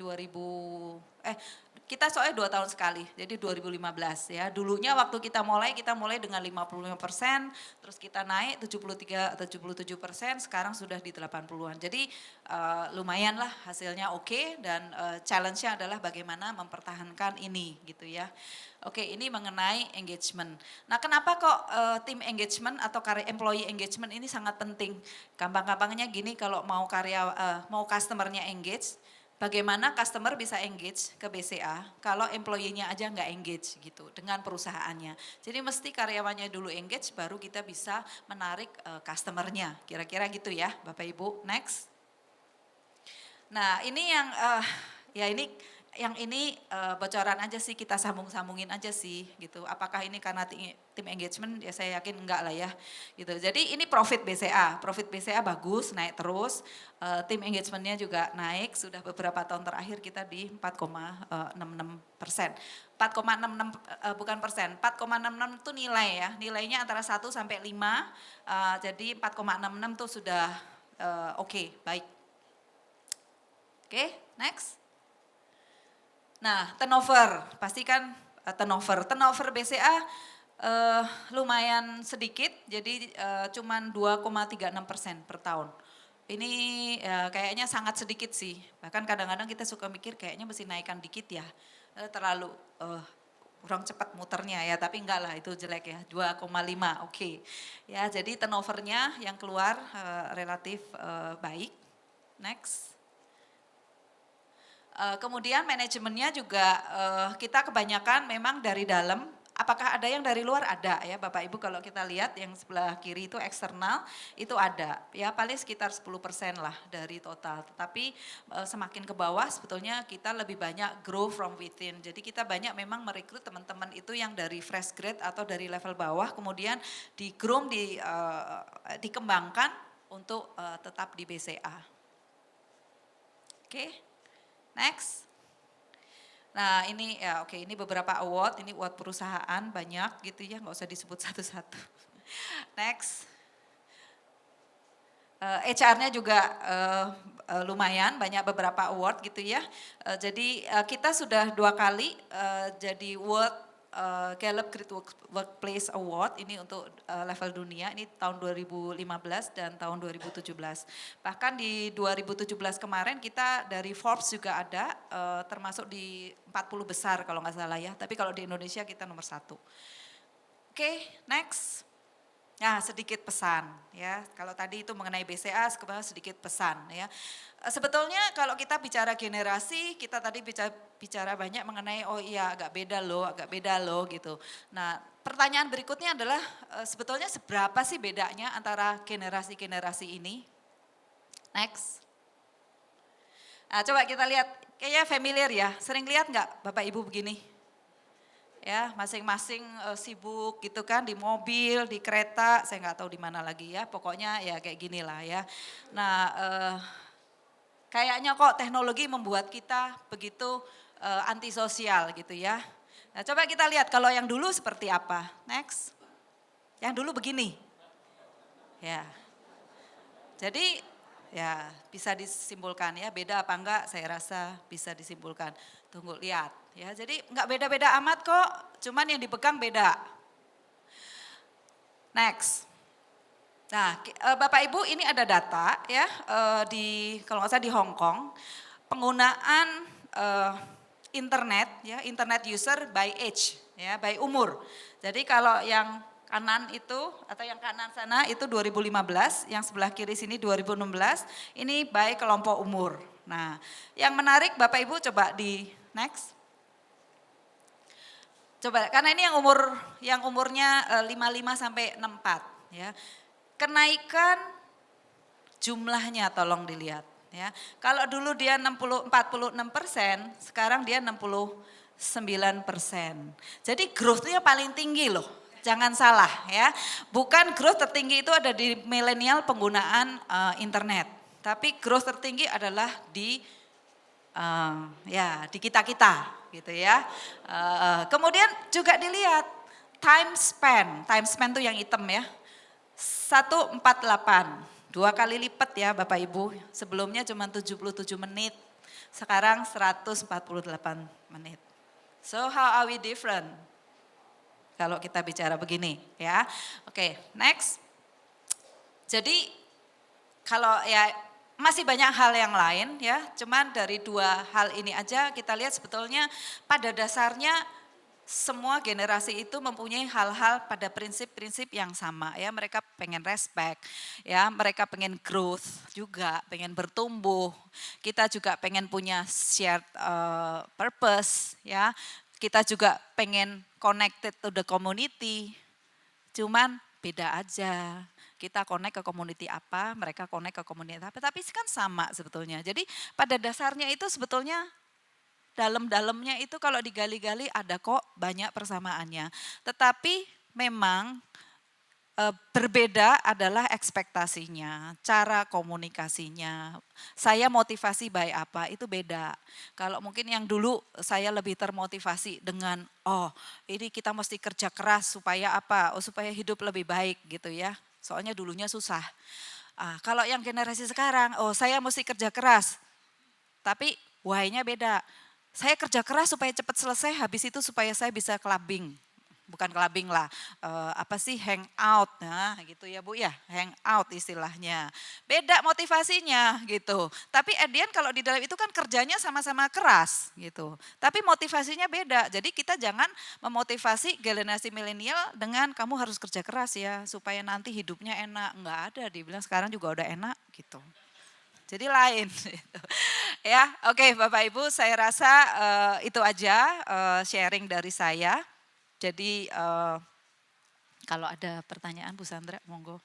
kita soalnya 2 tahun sekali, jadi 2015 ya. Dulunya waktu kita mulai dengan 55%, terus kita naik 73 atau 77%, sekarang sudah di 80-an. Jadi lumayan lah hasilnya oke, dan challenge-nya adalah bagaimana mempertahankan ini gitu ya. Oke, ini mengenai engagement. Nah, kenapa kok tim engagement atau employee engagement ini sangat penting? Gampang-gampangnya gini, kalau mau mau customer-nya engage, bagaimana customer bisa engage ke BCA kalau employee-nya aja nggak engage gitu dengan perusahaannya. Jadi mesti karyawannya dulu engage, baru kita bisa menarik customer-nya. Kira-kira gitu ya, Bapak Ibu. Next. Nah, ini yang ini bocoran aja sih, kita sambung-sambungin aja sih gitu. Apakah ini karena tim engagement? Ya saya yakin enggak lah ya gitu. Jadi ini profit BCA bagus, naik terus. Tim engagementnya juga naik, sudah beberapa tahun terakhir kita di 4,66%. 4,66 bukan persen, 4,66 itu nilai ya. Nilainya antara 1 sampai 5, jadi 4,66 itu sudah oke, baik. Oke, next. Nah, turnover, pastikan turnover BCA lumayan sedikit, jadi cuman 2,36% per tahun. Ini kayaknya sangat sedikit sih, bahkan kadang-kadang kita suka mikir kayaknya mesti naikkan dikit ya, terlalu kurang cepat muternya ya, tapi enggak lah, itu jelek ya, 2,5 oke. Ya, jadi turnovernya yang keluar relatif baik. Next. Kemudian manajemennya juga kita kebanyakan memang dari dalam. apakah ada yang dari luar? Ada ya Bapak Ibu, kalau kita lihat yang sebelah kiri itu eksternal itu ada ya, paling sekitar 10% lah dari total. Tetapi semakin ke bawah sebetulnya kita lebih banyak grow from within. Jadi kita banyak memang merekrut teman-teman itu yang dari fresh grade atau dari level bawah, kemudian di groom, dikembangkan untuk tetap di BCA. Oke, next. Nah ini ya oke, ini beberapa award, ini award perusahaan banyak gitu ya, nggak usah disebut satu-satu. Next. HR-nya juga lumayan, banyak beberapa award gitu ya. Jadi kita sudah 2 kali jadi World Gallup Great Workplace Award, ini untuk level dunia, ini tahun 2015 dan tahun 2017. Bahkan di 2017 kemarin kita dari Forbes juga ada, termasuk di 40 besar kalau nggak salah ya, tapi kalau di Indonesia kita nomor 1. Oke, next. Nah, sedikit pesan ya. Kalau tadi itu mengenai BCA, sekarang sedikit pesan ya. Sebetulnya kalau kita bicara generasi, kita tadi bicara banyak mengenai oh iya agak beda loh gitu. Nah, pertanyaan berikutnya adalah sebetulnya seberapa sih bedanya antara generasi-generasi ini? Next. Nah, coba kita lihat, kayaknya familiar ya. Sering lihat nggak Bapak Ibu begini? Ya, masing-masing sibuk gitu kan, di mobil, di kereta, saya nggak tahu di mana lagi ya, pokoknya ya kayak gini lah ya. Nah, kayaknya kok teknologi membuat kita begitu antisosial gitu ya. Nah, coba kita lihat kalau yang dulu seperti apa. Next. Yang dulu begini. Ya. Jadi ya bisa disimpulkan ya, beda apa enggak saya rasa bisa disimpulkan. Tunggu lihat. Ya, jadi enggak beda-beda amat kok, cuman yang dipegang beda. Next. Nah, Bapak Ibu ini ada data ya di kalau nggak salah di Hong Kong, penggunaan internet ya, internet user by age ya, by umur. Jadi kalau yang kanan itu atau yang kanan sana itu 2015, yang sebelah kiri sini 2016, ini by kelompok umur. Nah, yang menarik Bapak Ibu coba di next. Coba, karena ini yang umurnya 55 sampai 64 ya. Kenaikan jumlahnya tolong dilihat ya. Kalau dulu dia 46%, sekarang dia 69%. Jadi growth-nya paling tinggi loh. Jangan salah ya. Bukan growth tertinggi itu ada di milenial penggunaan internet. Tapi growth tertinggi adalah di di kita-kita gitu ya. Kemudian juga dilihat time spend tuh yang hitam ya. 148, 2 kali lipat ya Bapak Ibu. Sebelumnya cuma 77 menit, sekarang 148 menit. So how are we different? Kalau kita bicara begini ya. Oke, next. Jadi kalau ya masih banyak hal yang lain ya, cuman dari 2 hal ini aja kita lihat sebetulnya pada dasarnya semua generasi itu mempunyai hal-hal pada prinsip-prinsip yang sama ya, mereka pengen respect ya, mereka pengen growth juga, pengen bertumbuh, kita juga pengen punya shared purpose ya, kita juga pengen connected to the community, cuman beda aja. Kita connect ke community apa, mereka connect ke community apa, tapi kan sama sebetulnya. Jadi pada dasarnya itu sebetulnya dalam-dalamnya itu kalau digali-gali ada kok banyak persamaannya. Tetapi memang berbeda adalah ekspektasinya, cara komunikasinya. Saya motivasi by apa itu beda. Kalau mungkin yang dulu saya lebih termotivasi dengan ini kita mesti kerja keras supaya apa? Supaya hidup lebih baik gitu ya. Soalnya dulunya susah. Kalau yang generasi sekarang, saya mesti kerja keras. Tapi why-nya beda. Saya kerja keras supaya cepat selesai, habis itu supaya saya bisa clubbing. Bukan clubbing lah, hang out, nah gitu ya Bu ya, hang out istilahnya. Beda motivasinya gitu. Tapi at the end kalau di dalam itu kan kerjanya sama-sama keras gitu. Tapi motivasinya beda, jadi kita jangan memotivasi generasi milenial dengan kamu harus kerja keras ya, supaya nanti hidupnya enak. Enggak ada, dibilang sekarang juga udah enak gitu. Jadi lain. Ya, oke Bapak Ibu, saya rasa itu aja sharing dari saya. Jadi kalau ada pertanyaan Bu Sandra, monggo.